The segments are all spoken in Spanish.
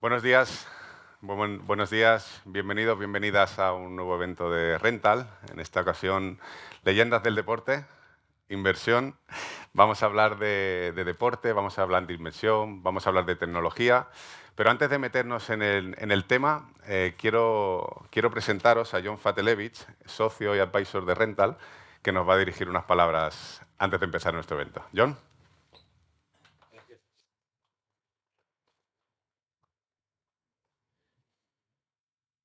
Buenos días, buenos días, bienvenidos, bienvenidas a un nuevo evento de Rental. En esta ocasión, leyendas del deporte, inversión. Vamos a hablar de deporte, vamos a hablar de inversión, vamos a hablar de tecnología. Pero antes de meternos en el tema, quiero presentaros a John Fatelevich, socio y advisor de Rental, que nos va a dirigir unas palabras antes de empezar nuestro evento. John.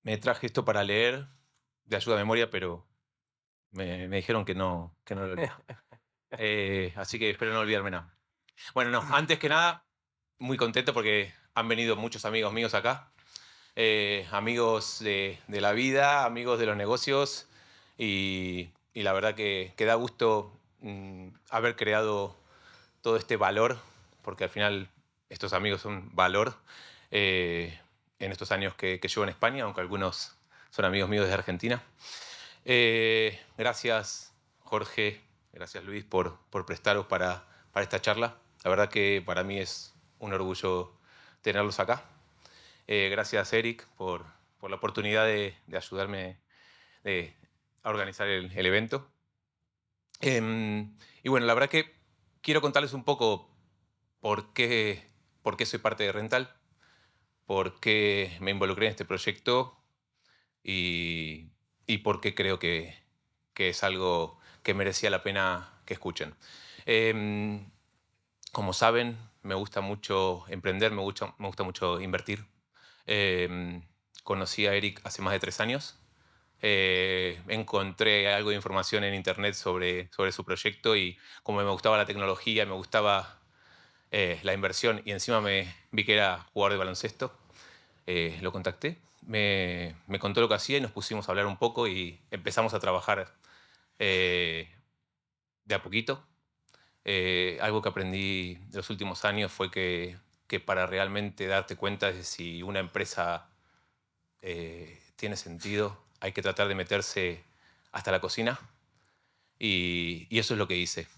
Me traje esto para leer de ayuda a memoria, pero me dijeron que no lo lea. Así que espero no olvidarme nada. Bueno, no, antes que nada, muy contento porque han venido muchos amigos míos acá. Amigos de la vida, amigos de los negocios. Y la verdad que da gusto haber creado todo este valor, porque al final estos amigos son valor eh, en estos años que llevo en España, aunque algunos son amigos míos desde Argentina. Gracias, Jorge, gracias, Luis, por prestaros para esta charla. La verdad que para mí es un orgullo tenerlos acá. Gracias, Eric, por la oportunidad de ayudarme a organizar el evento. Y bueno, la verdad que quiero contarles un poco por qué soy parte de Rental, por qué me involucré en este proyecto y, y por qué creo que es algo que merecía la pena que escuchen. Em, Como saben, me gusta mucho emprender, me gusta mucho invertir. Em, Conocí a Eric hace más de 3 años. Encontré algo de información en internet sobre su proyecto y como me gustaba la tecnología, me gustaba la inversión y encima me vi que era jugador de baloncesto, lo contacté, me contó lo que hacía y nos pusimos a hablar un poco y empezamos a trabajar eh, de a poquito. Algo que aprendí de los últimos años fue que para realmente darte cuenta de si una empresa tiene sentido, hay que tratar de meterse hasta la cocina y eso es lo que hice.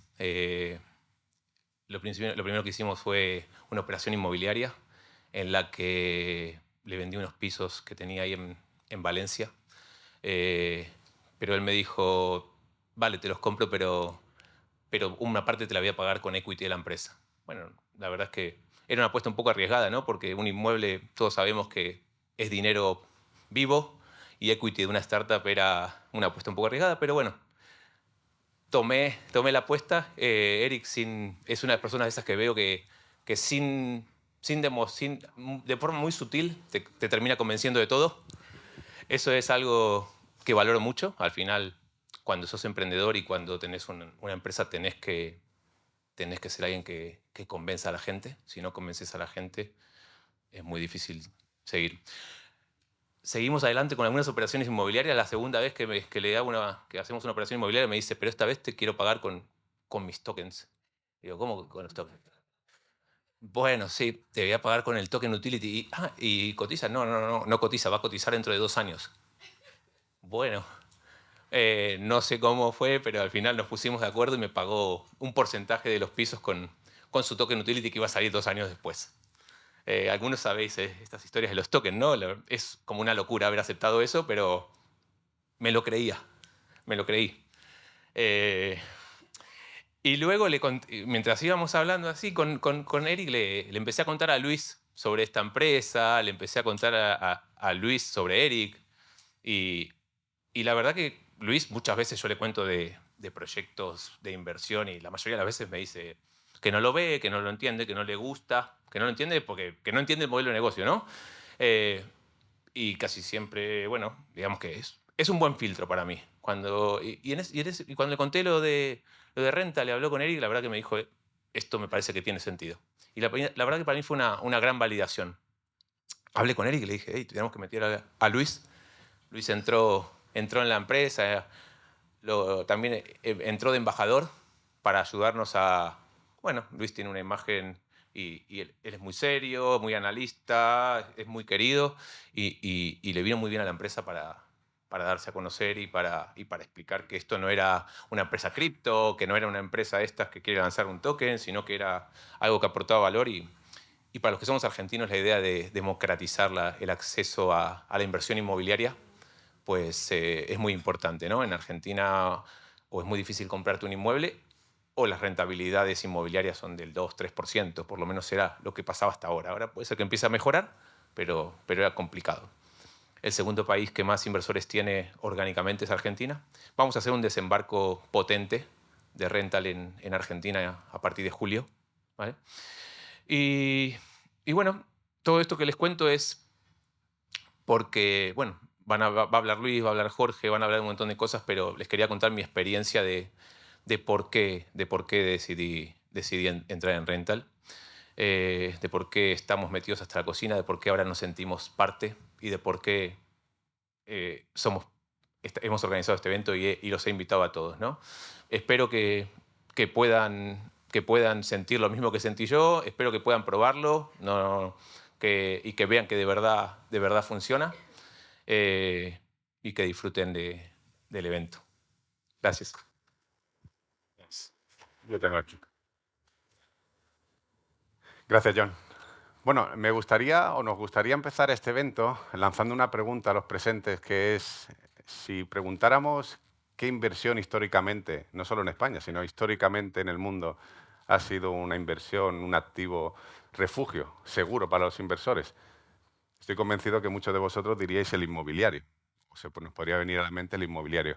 Lo primero que hicimos fue una operación inmobiliaria en la que le vendí unos pisos que tenía ahí en Valencia. Eh, pero él me dijo, vale, te los compro, pero una parte te la voy a pagar con equity de la empresa. Bueno, la verdad es que era una apuesta un poco arriesgada, ¿no? Porque un inmueble, todos sabemos que es dinero vivo y equity de una startup era una apuesta un poco arriesgada, pero bueno, tomé la apuesta. Eric es una de las personas de esas que veo que de forma muy sutil te termina convenciendo de todo. Eso es algo que valoro mucho. Al final, cuando sos emprendedor y cuando tenés una empresa, tenés que ser alguien que convenza a la gente. Si no convences a la gente, es muy difícil seguir. Seguimos adelante con algunas operaciones inmobiliarias. La segunda vez que hacemos una operación inmobiliaria me dice, pero esta vez te quiero pagar con mis tokens. Digo, ¿cómo con los tokens? Bueno, sí, te voy a pagar con el token utility. ¿Y cotiza? No, no, no, no cotiza, va a cotizar dentro de 2 años. Bueno, no sé cómo fue, pero al final nos pusimos de acuerdo y me pagó un porcentaje de los pisos con su token utility que iba a salir 2 años después. Algunos sabéis estas historias de los tokens, ¿no? Es como una locura haber aceptado eso, pero me lo creía, me lo creí. Eh, y luego, mientras íbamos hablando así con Eric, le empecé a contar a Luis sobre esta empresa, le empecé a contar a Luis sobre Eric. Y, y la verdad que Luis, muchas veces yo le cuento de proyectos de inversión y la mayoría de las veces me dice que no lo ve, que no lo entiende, que no le gusta, que no lo entiende porque que no entiende el modelo de negocio, ¿no? Eh, y casi siempre, bueno, digamos que es un buen filtro para mí. Y cuando le conté lo de renta, le habló con Eric, la verdad que me dijo, esto me parece que tiene sentido. Y la verdad que para mí fue una gran validación. Hablé con Eric y le dije, hey, tenemos que meter a Luis. Luis entró en la empresa, también entró de embajador para ayudarnos a... Bueno, Luis tiene una imagen y él es muy serio, muy analista, es muy querido y le vino muy bien a la empresa para darse a conocer y para explicar que esto no era una empresa cripto, que no era una empresa de estas que quiere lanzar un token, sino que era algo que aportaba valor y y para los que somos argentinos, la idea de democratizar el acceso a la inversión inmobiliaria, pues es muy importante, ¿no? En Argentina o es muy difícil comprarte un inmueble o las rentabilidades inmobiliarias son del 2-3%, por lo menos era lo que pasaba hasta ahora. Ahora puede ser que empiece a mejorar, pero era complicado. El segundo país que más inversores tiene orgánicamente es Argentina. Vamos a hacer un desembarco potente de rental en Argentina a partir de julio, ¿vale? Y bueno, todo esto que les cuento es porque, bueno, va a hablar Luis, va a hablar Jorge, van a hablar de un montón de cosas, pero les quería contar mi experiencia de por qué decidí entrar en rental, de por qué estamos metidos hasta la cocina, de por qué ahora nos sentimos parte y de por qué hemos organizado este evento y los he invitado a todos, ¿no? Espero que puedan sentir lo mismo que sentí yo, espero que puedan probarlo y que vean que de verdad funciona y que disfruten del evento. Gracias. Yo tengo aquí. Gracias, John. Bueno, nos gustaría empezar este evento lanzando una pregunta a los presentes, que es, si preguntáramos qué inversión históricamente, no solo en España, sino históricamente en el mundo, ha sido una inversión, un activo refugio seguro para los inversores, estoy convencido que muchos de vosotros diríais el inmobiliario. O sea, pues nos podría venir a la mente el inmobiliario.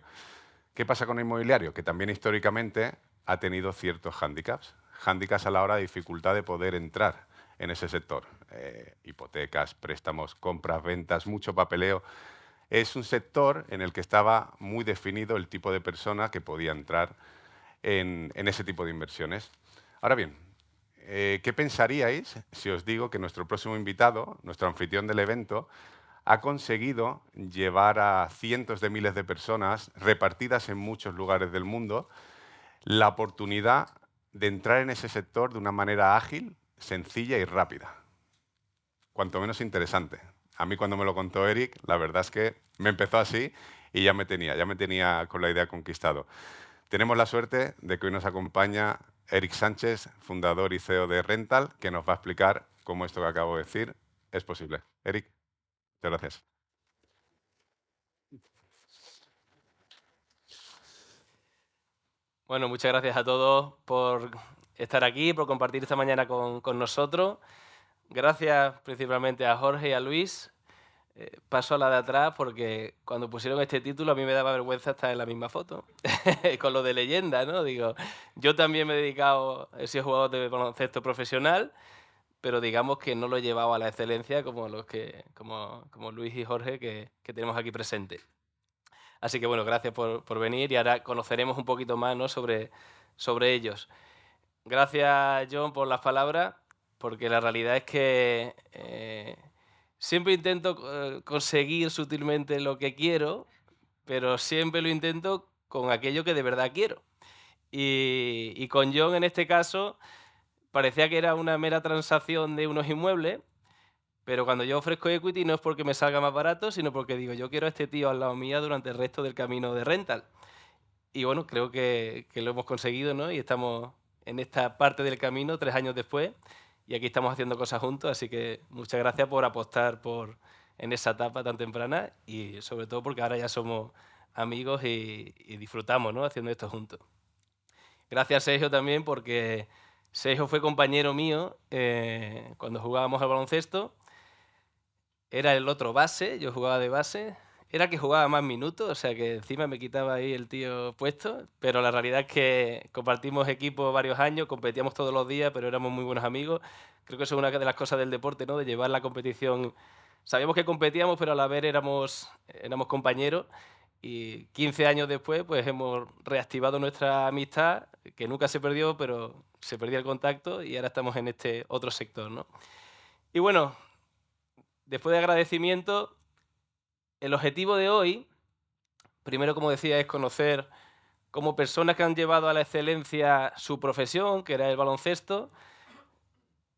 ¿Qué pasa con el inmobiliario? Que también históricamente ha tenido ciertos hándicaps. Hándicaps a la hora de dificultad de poder entrar en ese sector. Hipotecas, préstamos, compras, ventas, mucho papeleo. Es un sector en el que estaba muy definido el tipo de persona que podía entrar en ese tipo de inversiones. Ahora bien, ¿qué pensaríais si os digo que nuestro próximo invitado, nuestro anfitrión del evento, ha conseguido llevar a cientos de miles de personas repartidas en muchos lugares del mundo la oportunidad de entrar en ese sector de una manera ágil, sencilla y rápida? Cuanto menos interesante. A mí cuando me lo contó Eric, la verdad es que me empezó así y ya me tenía con la idea conquistado. Tenemos la suerte de que hoy nos acompaña Eric Sánchez, fundador y CEO de Rental, que nos va a explicar cómo esto que acabo de decir es posible. Eric, muchas gracias. Bueno, muchas gracias a todos por estar aquí, por compartir esta mañana con nosotros. Gracias principalmente a Jorge y a Luis. Paso a la de atrás porque cuando pusieron este título a mí me daba vergüenza estar en la misma foto, con lo de leyenda, ¿no? Digo, yo también me he dedicado, he sido jugador de baloncesto profesional, pero digamos que no lo he llevado a la excelencia como Luis y Jorge que tenemos aquí presentes. Así que bueno, gracias por venir y ahora conoceremos un poquito más, ¿no? sobre ellos. Gracias, John, por las palabras, porque la realidad es que siempre intento conseguir sutilmente lo que quiero, pero siempre lo intento con aquello que de verdad quiero. Y con John, en este caso, parecía que era una mera transacción de unos inmuebles, pero cuando yo ofrezco equity no es porque me salga más barato, sino porque digo, yo quiero a este tío al lado mía durante el resto del camino de rental. Y bueno, creo que lo hemos conseguido, ¿no? Y estamos en esta parte del camino 3 años después y aquí estamos haciendo cosas juntos, así que muchas gracias por apostar en esa etapa tan temprana y sobre todo porque ahora ya somos amigos y disfrutamos, ¿no? Haciendo esto juntos. Gracias, Sergio, también, porque Sergio fue compañero mío cuando jugábamos al baloncesto. Era el otro base, yo jugaba de base. Era que jugaba más minutos, o sea que encima me quitaba ahí el tío puesto. Pero la realidad es que compartimos equipo varios años, competíamos todos los días, pero éramos muy buenos amigos. Creo que eso es una de las cosas del deporte, ¿no? De llevar la competición. Sabíamos que competíamos, pero a la vez éramos compañeros. Y 15 años después, pues hemos reactivado nuestra amistad, que nunca se perdió, pero se perdió el contacto y ahora estamos en este otro sector, ¿no? Y bueno, después de agradecimiento, el objetivo de hoy, primero, como decía, es conocer como personas que han llevado a la excelencia su profesión, que era el baloncesto.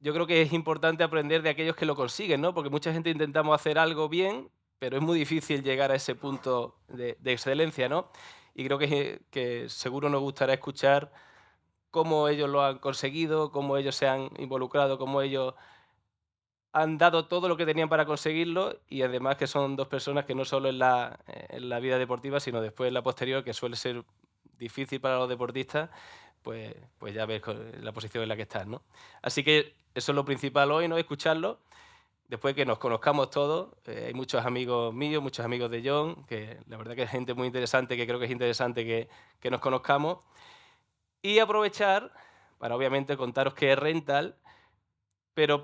Yo creo que es importante aprender de aquellos que lo consiguen, ¿no? Porque mucha gente intentamos hacer algo bien, pero es muy difícil llegar a ese punto de excelencia, ¿no? Y creo que seguro nos gustará escuchar cómo ellos lo han conseguido, cómo ellos se han involucrado, cómo ellos han dado todo lo que tenían para conseguirlo y además que son dos personas que no solo en la vida deportiva, sino después en la posterior, que suele ser difícil para los deportistas, pues ya ves la posición en la que están, ¿no? Así que eso es lo principal hoy, ¿no? Escucharlo. Después que nos conozcamos todos, hay muchos amigos míos, muchos amigos de John, que la verdad que es gente muy interesante, que creo que es interesante que nos conozcamos. Y aprovechar para obviamente contaros qué es Rental, pero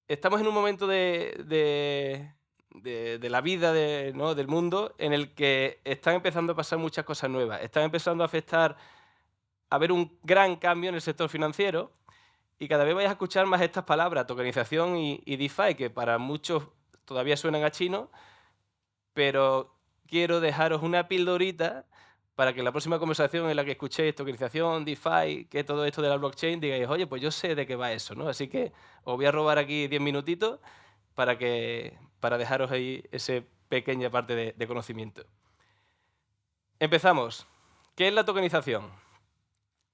estamos en un momento de la vida ¿no? del mundo en el que están empezando a pasar muchas cosas nuevas. Están empezando a haber un gran cambio en el sector financiero y cada vez vais a escuchar más estas palabras, tokenización y DeFi, que para muchos todavía suenan a chino, pero quiero dejaros una pildorita para que en la próxima conversación en la que escuchéis tokenización, DeFi, que todo esto de la blockchain, digáis, oye, pues yo sé de qué va eso, ¿no? Así que os voy a robar aquí 10 minutitos para dejaros ahí esa pequeña parte de conocimiento. Empezamos. ¿Qué es la tokenización?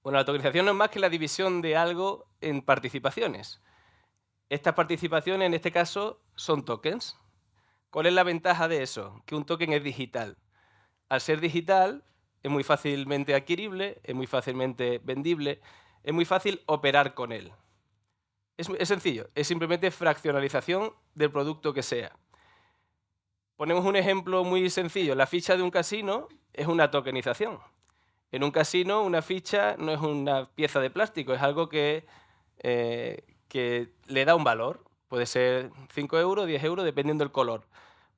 Bueno, la tokenización no es más que la división de algo en participaciones. Estas participaciones, en este caso, son tokens. ¿Cuál es la ventaja de eso? Que un token es digital. Al ser digital, es muy fácilmente adquirible, es muy fácilmente vendible, es muy fácil operar con él. Es sencillo, es simplemente fraccionalización del producto que sea. Ponemos un ejemplo muy sencillo. La ficha de un casino es una tokenización. En un casino, una ficha no es una pieza de plástico, es algo que le da un valor. Puede ser 5 euros, 10 euros, dependiendo del color.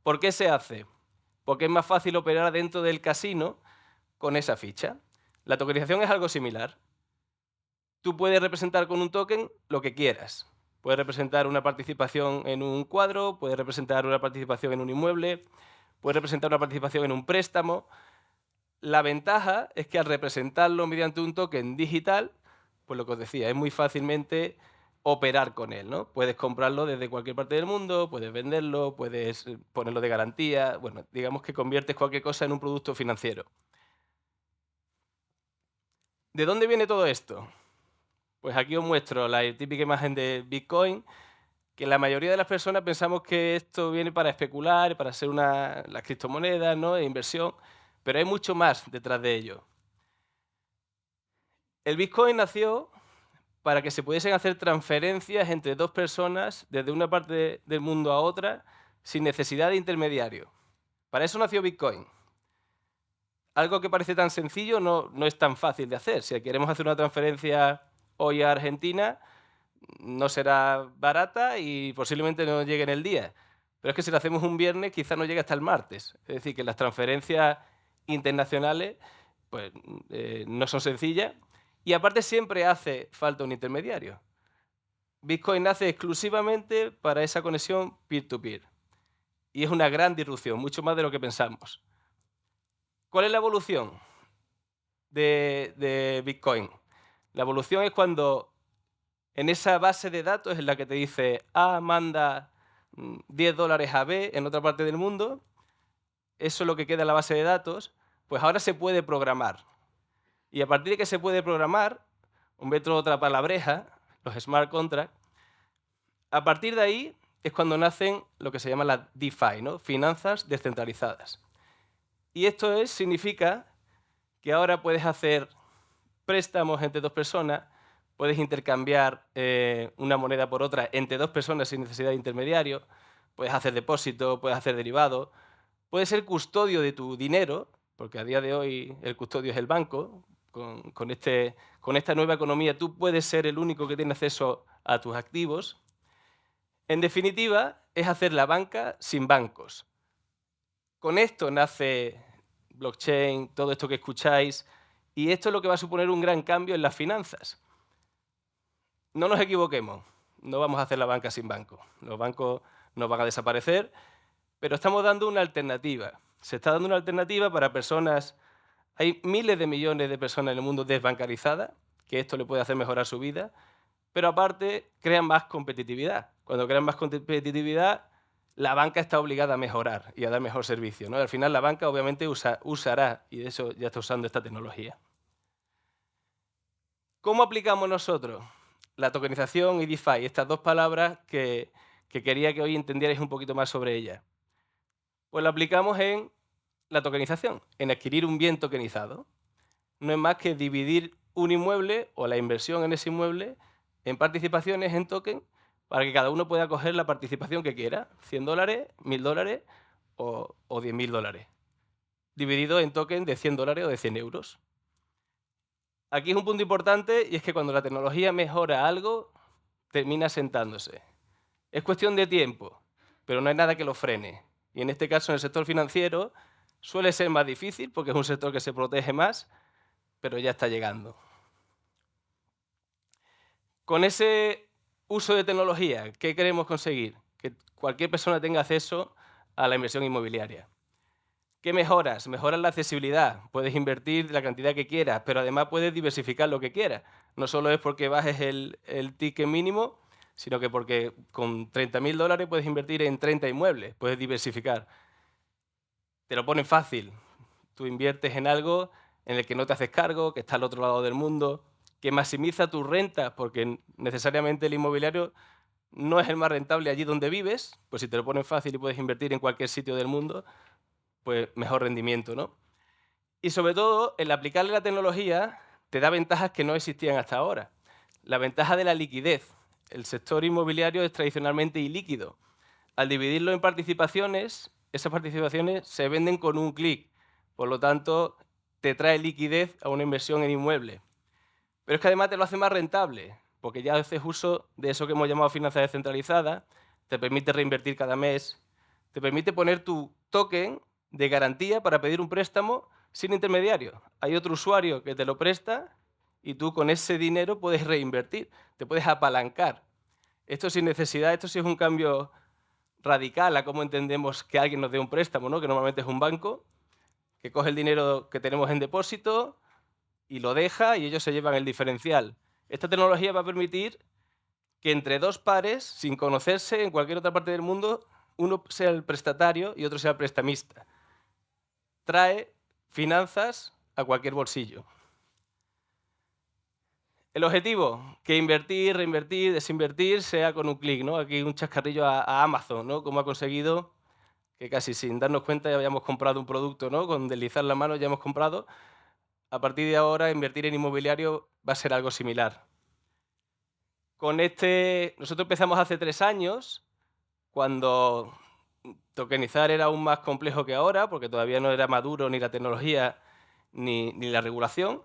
¿Por qué se hace? Porque es más fácil operar dentro del casino con esa ficha. La tokenización es algo similar. Tú puedes representar con un token lo que quieras. Puedes representar una participación en un cuadro, puedes representar una participación en un inmueble, puedes representar una participación en un préstamo. La ventaja es que al representarlo mediante un token digital, pues lo que os decía, es muy fácilmente operar con él, ¿no? Puedes comprarlo desde cualquier parte del mundo, puedes venderlo, puedes ponerlo de garantía. Bueno, digamos que conviertes cualquier cosa en un producto financiero. ¿De dónde viene todo esto? Pues aquí os muestro la típica imagen de Bitcoin, que la mayoría de las personas pensamos que esto viene para especular, para hacer las criptomonedas, ¿no? E inversión, pero hay mucho más detrás de ello. El Bitcoin nació para que se pudiesen hacer transferencias entre dos personas desde una parte del mundo a otra sin necesidad de intermediario. Para eso nació Bitcoin. Algo que parece tan sencillo no es tan fácil de hacer. Si queremos hacer una transferencia hoy a Argentina, no será barata y posiblemente no llegue en el día. Pero es que si lo hacemos un viernes, quizás no llegue hasta el martes. Es decir, que las transferencias internacionales pues, no son sencillas y aparte siempre hace falta un intermediario. Bitcoin nace exclusivamente para esa conexión peer-to-peer. Y es una gran disrupción, mucho más de lo que pensamos. ¿Cuál es la evolución de Bitcoin? La evolución es cuando en esa base de datos en la que te dice A manda $10 a B en otra parte del mundo, eso es lo que queda en la base de datos, pues ahora se puede programar. Y a partir de que se puede programar, meto otra palabreja, los smart contracts, a partir de ahí es cuando nacen lo que se llama la DeFi, ¿no? Finanzas descentralizadas. Y esto significa que ahora puedes hacer préstamos entre dos personas, puedes intercambiar una moneda por otra entre dos personas sin necesidad de intermediario, puedes hacer depósito, puedes hacer derivado, puedes ser custodio de tu dinero, porque a día de hoy el custodio es el banco. Con esta nueva economía tú puedes ser el único que tiene acceso a tus activos. En definitiva, es hacer la banca sin bancos. Con esto nace blockchain, todo esto que escucháis, y esto es lo que va a suponer un gran cambio en las finanzas. No nos equivoquemos, no vamos a hacer la banca sin bancos. Los bancos no van a desaparecer, pero estamos dando una alternativa. Se está dando una alternativa para personas. Hay miles de millones de personas en el mundo desbancarizadas, que esto le puede hacer mejorar su vida, pero aparte crean más competitividad. Cuando crean más competitividad, la banca está obligada a mejorar y a dar mejor servicio, ¿no? Al final la banca obviamente usará, y de eso ya está usando esta tecnología. ¿Cómo aplicamos nosotros la tokenización y DeFi, estas dos palabras que quería que hoy entendierais un poquito más sobre ellas. Pues lo aplicamos en la tokenización, en adquirir un bien tokenizado. No es más que dividir un inmueble o la inversión en ese inmueble en participaciones en token para que cada uno pueda coger la participación que quiera, $100, $1.000 o $10.000, dividido en token de $100 o de 100 euros. Aquí es un punto importante y es que cuando la tecnología mejora algo, termina sentándose. Es cuestión de tiempo, pero no hay nada que lo frene. Y en este caso, en el sector financiero, suele ser más difícil porque es un sector que se protege más, pero ya está llegando. Con ese uso de tecnología, ¿qué queremos conseguir? Que cualquier persona tenga acceso a la inversión inmobiliaria. ¿Qué mejoras? Mejoras la accesibilidad. Puedes invertir la cantidad que quieras, pero además puedes diversificar lo que quieras. No solo es porque bajes el ticket mínimo, sino que porque con $30.000 puedes invertir en 30 inmuebles, puedes diversificar. Te lo ponen fácil. Tú inviertes en algo en el que no te haces cargo, que está al otro lado del mundo, que maximiza tus rentas, porque necesariamente el inmobiliario no es el más rentable allí donde vives, pues si te lo ponen fácil y puedes invertir en cualquier sitio del mundo, pues mejor rendimiento, ¿no? Y sobre todo, el aplicarle la tecnología te da ventajas que no existían hasta ahora. La ventaja de la liquidez. El sector inmobiliario es tradicionalmente ilíquido. Al dividirlo en participaciones, esas participaciones se venden con un clic. Por lo tanto, te trae liquidez a una inversión en inmueble. Pero es que además te lo hace más rentable, porque ya haces uso de eso que hemos llamado finanzas descentralizadas, te permite reinvertir cada mes, te permite poner tu token de garantía para pedir un préstamo sin intermediario. Hay otro usuario que te lo presta y tú con ese dinero puedes reinvertir, te puedes apalancar. Esto sin necesidad, esto sí es un cambio radical a cómo entendemos que alguien nos dé un préstamo, ¿no? Que normalmente es un banco que coge el dinero que tenemos en depósito y lo deja y ellos se llevan el diferencial. Esta tecnología va a permitir que entre dos pares, sin conocerse en cualquier otra parte del mundo, uno sea el prestatario y otro sea el prestamista. Trae finanzas a cualquier bolsillo. El objetivo, que invertir, reinvertir, desinvertir sea con un clic, ¿no? Aquí un chascarrillo a Amazon, ¿no? Cómo ha conseguido que casi sin darnos cuenta ya hayamos comprado un producto, ¿no? Con deslizar la mano ya hemos comprado. A partir de ahora, invertir en inmobiliario va a ser algo similar. Nosotros empezamos hace 3 años, cuando tokenizar era aún más complejo que ahora, porque todavía no era maduro ni la tecnología ni la regulación,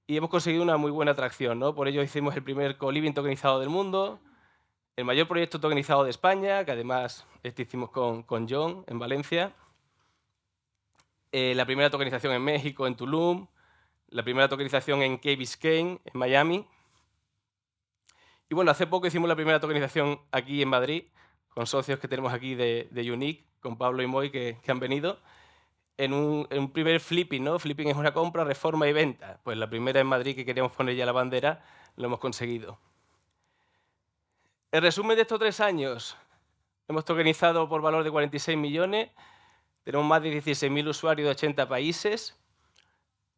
y hemos conseguido una muy buena atracción, ¿no? Por ello hicimos el primer co-living tokenizado del mundo, el mayor proyecto tokenizado de España, que además hicimos con John en Valencia, la primera tokenización en México, en Tulum, la primera tokenización en Key Biscayne, en Miami. Y bueno, hace poco hicimos la primera tokenización aquí en Madrid, con socios que tenemos aquí de Unique, con Pablo y Moy, que han venido, en un primer flipping, ¿no? Flipping es una compra, reforma y venta. Pues la primera en Madrid, que queríamos poner ya la bandera, lo hemos conseguido. El resumen de estos 3 años, hemos tokenizado por valor de 46 millones, tenemos más de 16.000 usuarios de 80 países,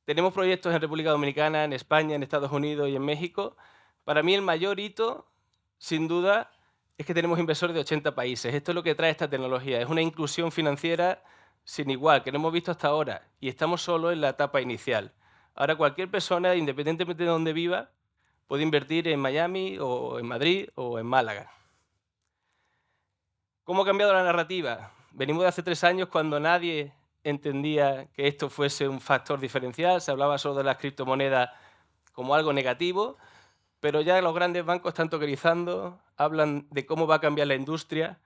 tenemos proyectos en República Dominicana, en España, en Estados Unidos y en México. Para mí el mayor hito, sin duda, es que tenemos inversores de 80 países. Esto es lo que trae esta tecnología. Es una inclusión financiera sin igual, que no hemos visto hasta ahora. Y estamos solo en la etapa inicial. Ahora cualquier persona, independientemente de donde viva, puede invertir en Miami o en Madrid o en Málaga. ¿Cómo ha cambiado la narrativa? Venimos de hace 3 años cuando nadie entendía que esto fuese un factor diferencial. Se hablaba solo de las criptomonedas como algo negativo, pero ya los grandes bancos están tokenizando, hablan de cómo va a cambiar la industria.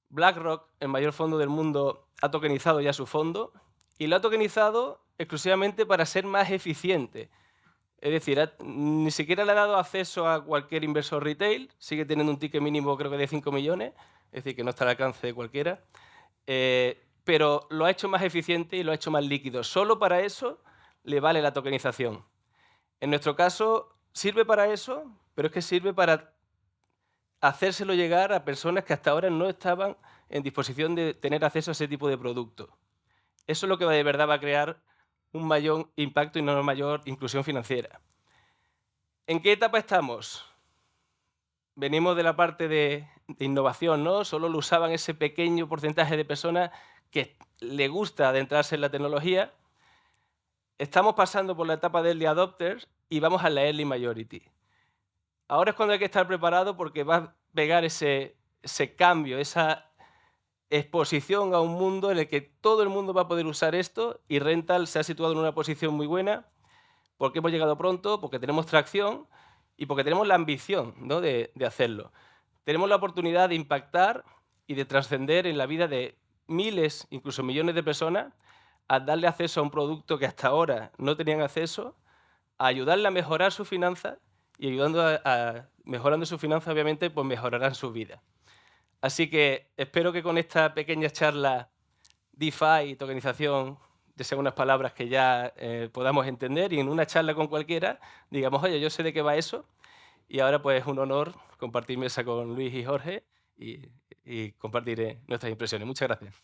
BlackRock, el mayor fondo del mundo, ha tokenizado ya su fondo y lo ha tokenizado exclusivamente para ser más eficiente. Es decir, ni siquiera le ha dado acceso a cualquier inversor retail, sigue teniendo un ticket mínimo creo que de 5 millones, es decir, que no está al alcance de cualquiera, pero lo ha hecho más eficiente y lo ha hecho más líquido. Solo para eso le vale la tokenización. En nuestro caso, sirve para eso, pero es que sirve para hacérselo llegar a personas que hasta ahora no estaban en disposición de tener acceso a ese tipo de producto. Eso es lo que de verdad va a crear un mayor impacto y una mayor inclusión financiera. ¿En qué etapa estamos? venimos de la parte de innovación, ¿no? Solo lo usaban ese pequeño porcentaje de personas que le gusta adentrarse en la tecnología. Estamos pasando por la etapa de early adopters y vamos a la early majority. Ahora es cuando hay que estar preparado porque va a pegar ese cambio, esa exposición a un mundo en el que todo el mundo va a poder usar esto, y Rental se ha situado en una posición muy buena porque hemos llegado pronto, porque tenemos tracción y porque tenemos la ambición, ¿no?, de hacerlo. Tenemos la oportunidad de impactar y de trascender en la vida de miles, incluso millones de personas, a darle acceso a un producto que hasta ahora no tenían acceso, a ayudarle a mejorar sus finanzas, y ayudando mejorando sus finanzas, obviamente, pues mejorarán su vida. Así que espero que con esta pequeña charla DeFi y tokenización sean unas palabras que ya podamos entender, y en una charla con cualquiera digamos, oye, yo sé de qué va eso. Y ahora pues es un honor compartir mesa con Luis y Jorge y compartir nuestras impresiones. Muchas gracias.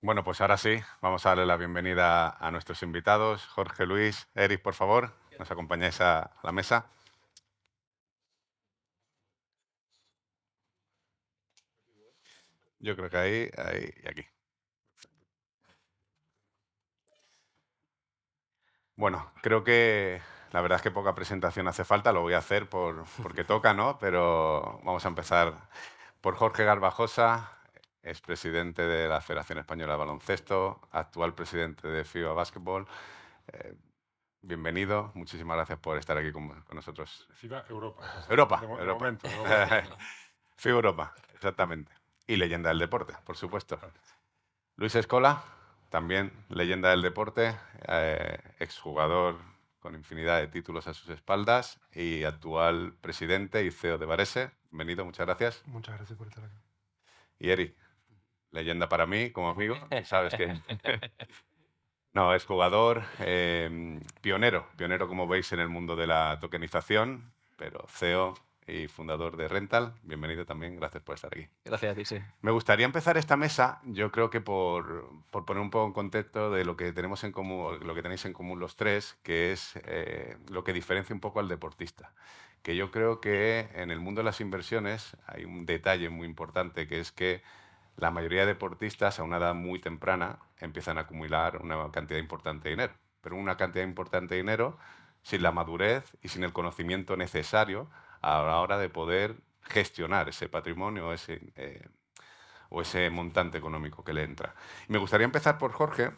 Bueno, pues ahora sí, vamos a darle la bienvenida a nuestros invitados. Jorge, Luis, Eric, por favor, nos acompañáis a la mesa. Yo creo que ahí y aquí. Bueno, creo que la verdad es que poca presentación hace falta, lo voy a hacer porque toca, ¿no? Pero vamos a empezar por Jorge Garbajosa, es presidente de la Federación Española de Baloncesto, actual presidente de FIBA Basketball. Bienvenido, muchísimas gracias por estar aquí con nosotros. FIBA Europa. Europa, De Europa. momento. FIBA Europa, exactamente. Y leyenda del deporte, por supuesto. Luis Escola, también leyenda del deporte, exjugador con infinidad de títulos a sus espaldas y actual presidente y CEO de Varese. Bienvenido, muchas gracias. Muchas gracias por estar aquí. Y Eric, leyenda para mí como amigo, sabes que... No, es jugador, pionero, como veis, en el mundo de la tokenización, pero CEO y fundador de Rental. Bienvenido también, gracias por estar aquí. Gracias a ti, sí. Me gustaría empezar esta mesa, yo creo que por poner un poco en contexto de lo que tenemos en común, lo que tenéis en común los tres, que es lo que diferencia un poco al deportista. Que yo creo que en el mundo de las inversiones hay un detalle muy importante, que es que la mayoría de deportistas a una edad muy temprana empiezan a acumular una cantidad importante de dinero. Pero una cantidad importante de dinero sin la madurez y sin el conocimiento necesario a la hora de poder gestionar ese patrimonio o ese montante económico que le entra. Y me gustaría empezar por Jorge,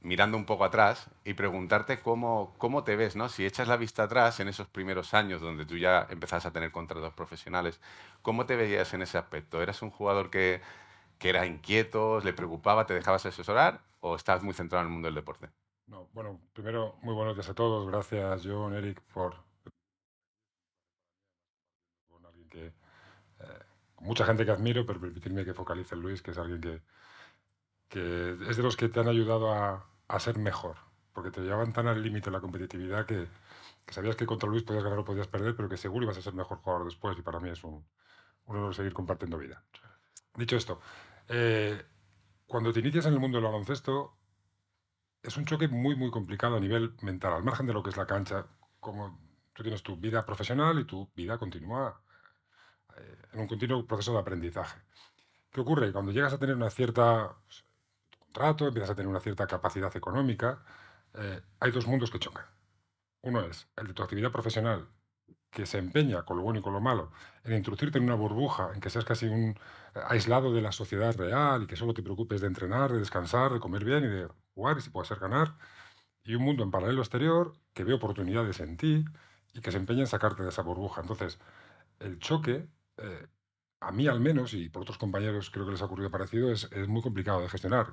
mirando un poco atrás y preguntarte cómo te ves, ¿no? Si echas la vista atrás en esos primeros años donde tú ya empezás a tener contratos profesionales, ¿cómo te veías en ese aspecto? ¿Eras un jugador que era inquieto, le preocupaba, te dejabas asesorar o estabas muy centrado en el mundo del deporte? No, bueno, primero, muy buenos días a todos. Gracias, John, Eric, con alguien que... mucha gente que admiro, pero permitirme que focalice en Luis, que es alguien que es de los que te han ayudado a ser mejor, porque te llevaban tan al límite la competitividad que sabías que contra Luis podías ganar o podías perder, pero que seguro ibas a ser mejor jugador después, y para mí es un honor seguir compartiendo vida. Dicho esto, cuando te inicias en el mundo del baloncesto, es un choque muy, muy complicado a nivel mental, al margen de lo que es la cancha, como tú tienes tu vida profesional y tu vida continúa en un continuo proceso de aprendizaje. ¿Qué ocurre? Cuando llegas a tener una cierta contrato, empiezas a tener una cierta capacidad económica, hay dos mundos que chocan. Uno es el de tu actividad profesional, que se empeña, con lo bueno y con lo malo, en introducirte en una burbuja, en que seas casi un aislado de la sociedad real y que solo te preocupes de entrenar, de descansar, de comer bien y de jugar, y si puede ser ganar. Y un mundo en paralelo exterior que ve oportunidades en ti y que se empeña en sacarte de esa burbuja. Entonces, el choque, a mí al menos, y por otros compañeros creo que les ha ocurrido parecido, es muy complicado de gestionar.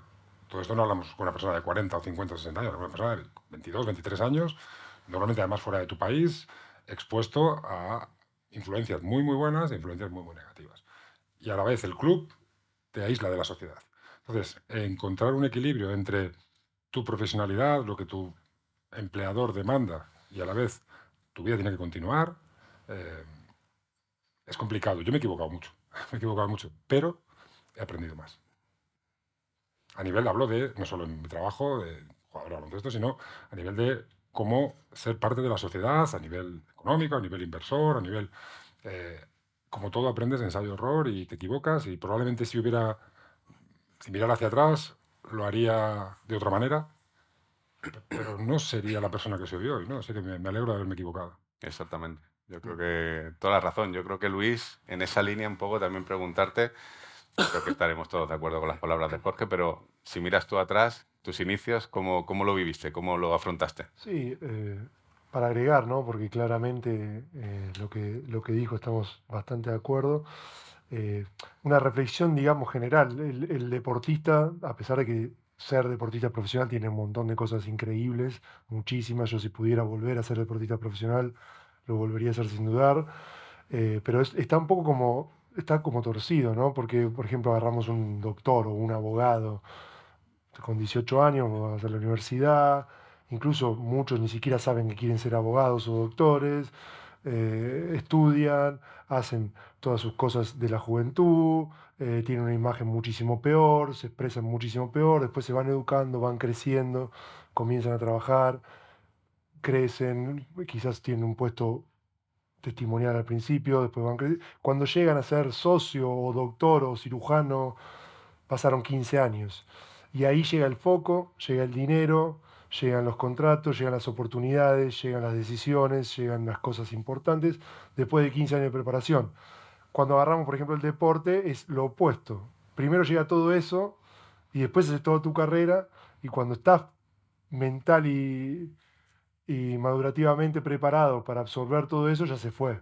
Todo esto no hablamos con una persona de 40 o 50 o 60 años, una persona de 22, 23 años, normalmente además fuera de tu país, expuesto a influencias muy, muy buenas e influencias muy, muy negativas. Y a la vez el club te aísla de la sociedad. Entonces, encontrar un equilibrio entre tu profesionalidad, lo que tu empleador demanda, y a la vez tu vida tiene que continuar, es complicado. Yo me he equivocado mucho, me he equivocado mucho, pero he aprendido más. A nivel, hablo de, no solo en mi trabajo de jugador de baloncesto, sino a nivel de como ser parte de la sociedad a nivel económico, a nivel inversor, a nivel... como todo aprendes ensayo-error y te equivocas y probablemente si mirara hacia atrás lo haría de otra manera, pero no sería la persona que soy hoy, ¿no? Así que me alegro de haberme equivocado. Exactamente. Yo creo que toda la razón. Yo creo que, Luis, en esa línea un poco también preguntarte, creo que estaremos todos de acuerdo con las palabras de Jorge, pero si miras tú atrás, tus inicios, ¿cómo lo viviste? ¿Cómo lo afrontaste? Sí, para agregar, ¿no? Porque claramente lo que dijo estamos bastante de acuerdo. Una reflexión, digamos, general. El deportista, a pesar de que ser deportista profesional tiene un montón de cosas increíbles, muchísimas. Yo si pudiera volver a ser deportista profesional, lo volvería a hacer sin dudar. Pero está como torcido, ¿no? Porque, por ejemplo, agarramos un doctor o un abogado con 18 años, vas a la universidad, incluso muchos ni siquiera saben que quieren ser abogados o doctores, estudian, hacen todas sus cosas de la juventud, tienen una imagen muchísimo peor, se expresan muchísimo peor, después se van educando, van creciendo, comienzan a trabajar, crecen, quizás tienen un puesto testimonial al principio, después van creciendo. Cuando llegan a ser socio o doctor o cirujano, pasaron 15 años. Y ahí llega el foco, llega el dinero, llegan los contratos, llegan las oportunidades, llegan las decisiones, llegan las cosas importantes después de 15 años de preparación. Cuando agarramos, por ejemplo, el deporte, es lo opuesto. Primero llega todo eso y después haces toda tu carrera y cuando estás mental y madurativamente preparado para absorber todo eso, ya se fue.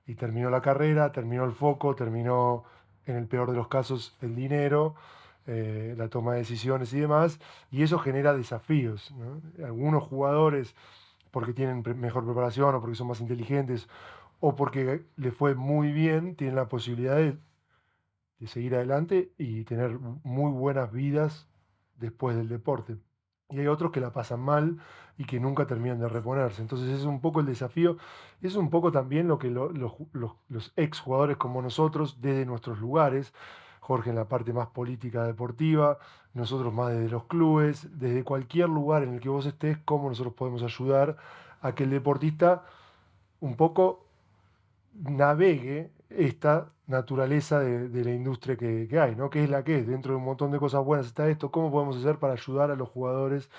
Y terminó la carrera, terminó el foco, terminó, en el peor de los casos, el dinero, la toma de decisiones y demás, y eso genera desafíos, ¿no? Algunos jugadores, porque tienen mejor preparación o porque son más inteligentes o porque le fue muy bien, tienen la posibilidad de seguir adelante y tener muy buenas vidas después del deporte. Y hay otros que la pasan mal y que nunca terminan de reponerse. Entonces es un poco el desafío, es un poco también lo que los exjugadores como nosotros, desde nuestros lugares, Jorge en la parte más política deportiva, nosotros más desde los clubes, desde cualquier lugar en el que vos estés, cómo nosotros podemos ayudar a que el deportista un poco navegue esta naturaleza de la industria que hay, ¿no? Que es la que es. Dentro de un montón de cosas buenas está esto. ¿Cómo podemos hacer para ayudar a los jugadores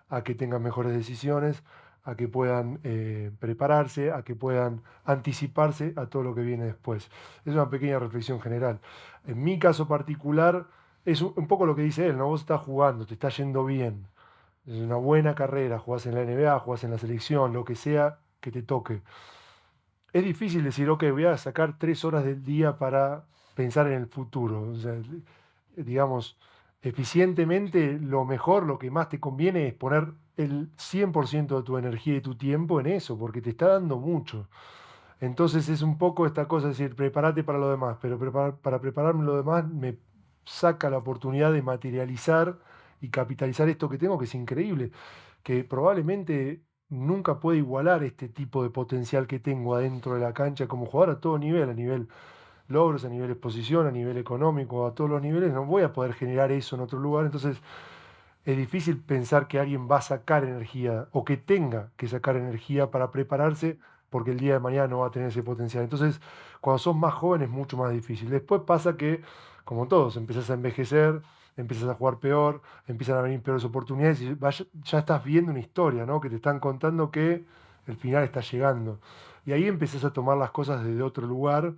a que tengan mejores decisiones, a que puedan prepararse, a que puedan anticiparse a todo lo que viene después? Es una pequeña reflexión general. En mi caso particular, es un poco lo que dice él, ¿no? Vos estás jugando, te está yendo bien. Es una buena carrera, jugás en la NBA, jugás en la selección, lo que sea que te toque. Es difícil decir, ok, voy a sacar 3 horas del día para pensar en el futuro. O sea, digamos, eficientemente, lo mejor, lo que más te conviene es poner el 100% de tu energía y tu tiempo en eso, porque te está dando mucho. Entonces es un poco esta cosa, es decir, prepárate para lo demás, pero para prepararme lo demás me saca la oportunidad de materializar y capitalizar esto que tengo, que es increíble, que probablemente nunca puede igualar este tipo de potencial que tengo adentro de la cancha como jugador a nivel logros, a nivel exposición, a nivel económico, a todos los niveles, no voy a poder generar eso en otro lugar, entonces es difícil pensar que alguien va a sacar energía o que tenga que sacar energía para prepararse porque el día de mañana no va a tener ese potencial. Entonces, cuando sos más joven es mucho más difícil. Después pasa que, como todos, empiezas a envejecer, empiezas a jugar peor, empiezan a venir peores oportunidades y ya estás viendo una historia, ¿no? Que te están contando que el final está llegando. Y ahí empezás a tomar las cosas desde otro lugar,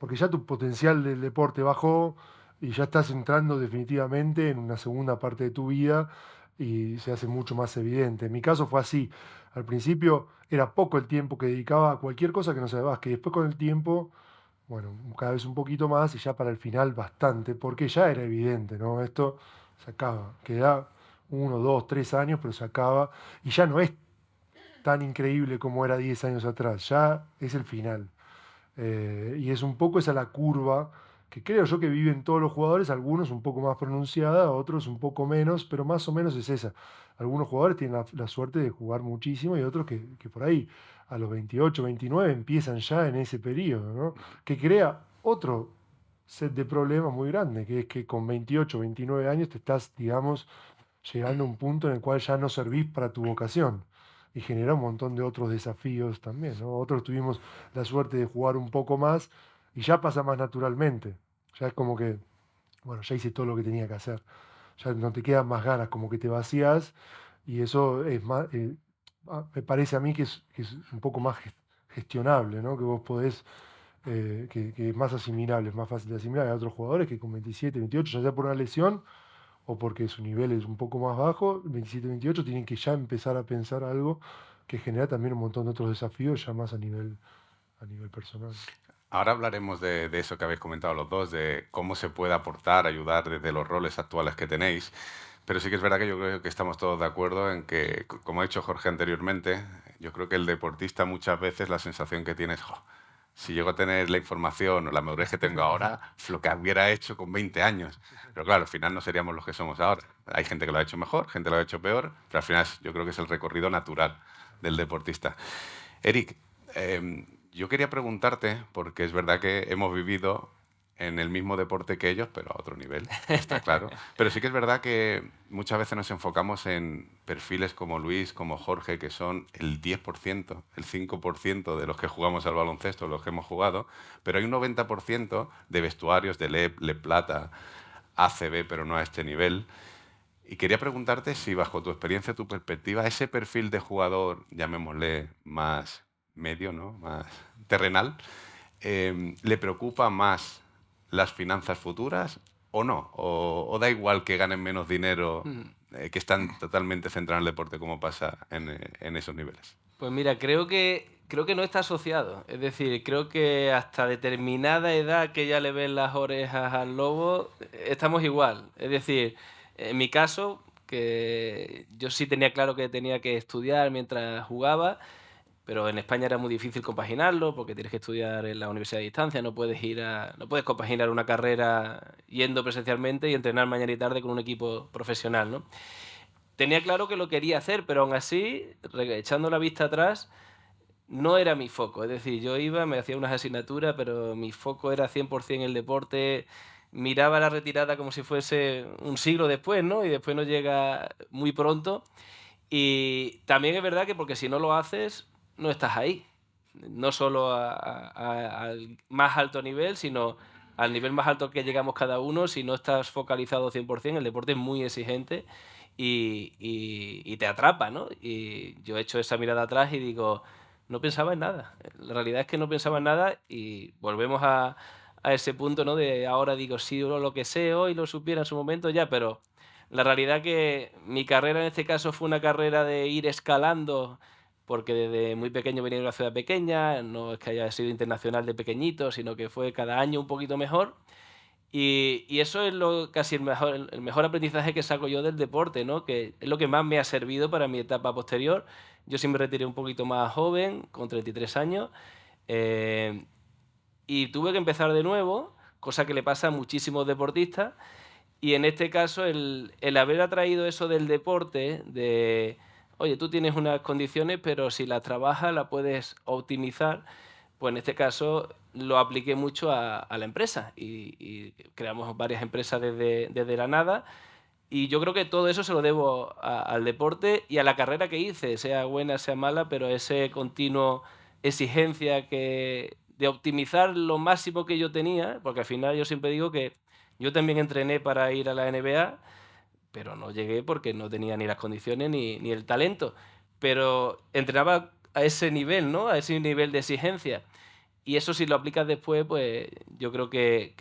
porque ya tu potencial del deporte bajó y ya estás entrando definitivamente en una segunda parte de tu vida y se hace mucho más evidente. En mi caso fue así. Al principio era poco el tiempo que dedicaba a cualquier cosa que no sea de básquet. Después con el tiempo, bueno, cada vez un poquito más y ya para el final bastante, porque ya era evidente, ¿no? Esto se acaba. Queda 1, 2, 3 años, pero se acaba y ya no es tan increíble como era 10 años atrás. Ya es el final. Y es un poco esa la curva que creo yo que viven todos los jugadores, algunos un poco más pronunciada, otros un poco menos, pero más o menos es esa. Algunos jugadores tienen la suerte de jugar muchísimo y otros que por ahí a los 28, 29 empiezan ya en ese periodo, ¿no? Que crea otro set de problemas muy grande, que es que con 28, 29 años te estás, digamos, llegando a un punto en el cual ya no servís para tu vocación. y genera un montón de otros desafíos también, ¿no? Otros tuvimos la suerte de jugar un poco más y ya pasa más naturalmente. Ya es como que, bueno, ya hice todo lo que tenía que hacer. Ya no te quedan más ganas, como que te vacías y eso es más, me parece a mí que es un poco más gestionable, ¿no? Que vos podés, que es más asimilable, es más fácil de asimilar a otros jugadores que con 27, 28, ya sea por una lesión o porque su nivel es un poco más bajo, 27, 28 tienen que ya empezar a pensar algo que genera también un montón de otros desafíos ya más a nivel personal. Ahora hablaremos de eso que habéis comentado los dos, de cómo se puede aportar, ayudar desde los roles actuales que tenéis. Pero sí que es verdad que yo creo que estamos todos de acuerdo en que, como ha dicho Jorge anteriormente, yo creo que el deportista muchas veces la sensación que tiene es, "Jo, si llego a tener la información o la madurez que tengo ahora, es lo que hubiera hecho con 20 años". Pero claro, al final no seríamos los que somos ahora. Hay gente que lo ha hecho mejor, gente que lo ha hecho peor, pero al final yo creo que es el recorrido natural del deportista. Eric, yo quería preguntarte, porque es verdad que hemos vivido en el mismo deporte que ellos, pero a otro nivel, está claro. Pero sí que es verdad que muchas veces nos enfocamos en perfiles como Luis, como Jorge, que son el 10%, el 5% de los que jugamos al baloncesto, los que hemos jugado, pero hay un 90% de vestuarios de Le Plata, ACB, pero no a este nivel. Y quería preguntarte si, bajo tu experiencia, tu perspectiva, ese perfil de jugador, llamémosle más medio, ¿no? Más terrenal, ¿le preocupa más las finanzas futuras o no? ¿O da igual que ganen menos dinero, que están totalmente centrados en el deporte, como pasa en esos niveles? Pues mira, creo que no está asociado. Es decir, creo que hasta determinada edad que ya le ven las orejas al lobo, estamos igual. Es decir, en mi caso, que yo sí tenía claro que tenía que estudiar mientras jugaba, pero en España era muy difícil compaginarlo porque tienes que estudiar en la universidad a distancia, no puedes compaginar una carrera yendo presencialmente y entrenar mañana y tarde con un equipo profesional, ¿no? Tenía claro que lo quería hacer, pero aún así, echando la vista atrás, no era mi foco. Es decir, yo iba, me hacía unas asignaturas, pero mi foco era 100% el deporte. Miraba la retirada como si fuese un siglo después, ¿no? Y después no llega muy pronto. Y también es verdad que porque si no lo haces, no estás ahí. No solo al más alto nivel, sino al nivel más alto que llegamos cada uno. Si no estás focalizado 100%, el deporte es muy exigente y te atrapa, ¿no? Y yo he hecho esa mirada atrás y digo, no pensaba en nada. La realidad es que no pensaba en nada y volvemos a ese punto, ¿no? De ahora digo, sí, lo que sé hoy lo supiera en su momento ya, pero la realidad que mi carrera en este caso fue una carrera de ir escalando, porque desde muy pequeño venía de una ciudad pequeña, no es que haya sido internacional de pequeñito, sino que fue cada año un poquito mejor. Y eso es casi el mejor aprendizaje que saco yo del deporte, ¿no? Que es lo que más me ha servido para mi etapa posterior. Yo sí me retiré un poquito más joven, con 33 años, eh, y tuve que empezar de nuevo, cosa que le pasa a muchísimos deportistas. Y en este caso, el haber atraído eso del deporte, de, oye, tú tienes unas condiciones, pero si las trabajas, las puedes optimizar, pues en este caso lo apliqué mucho a la empresa y creamos varias empresas desde la nada. Y yo creo que todo eso se lo debo al deporte y a la carrera que hice, sea buena, sea mala, pero ese continuo exigencia de optimizar lo máximo que yo tenía, porque al final yo siempre digo que yo también entrené para ir a la NBA, pero no llegué porque no tenía ni las condiciones ni el talento. Pero entrenaba a ese nivel, ¿no? A ese nivel de exigencia. Y eso si lo aplicas después, pues yo creo que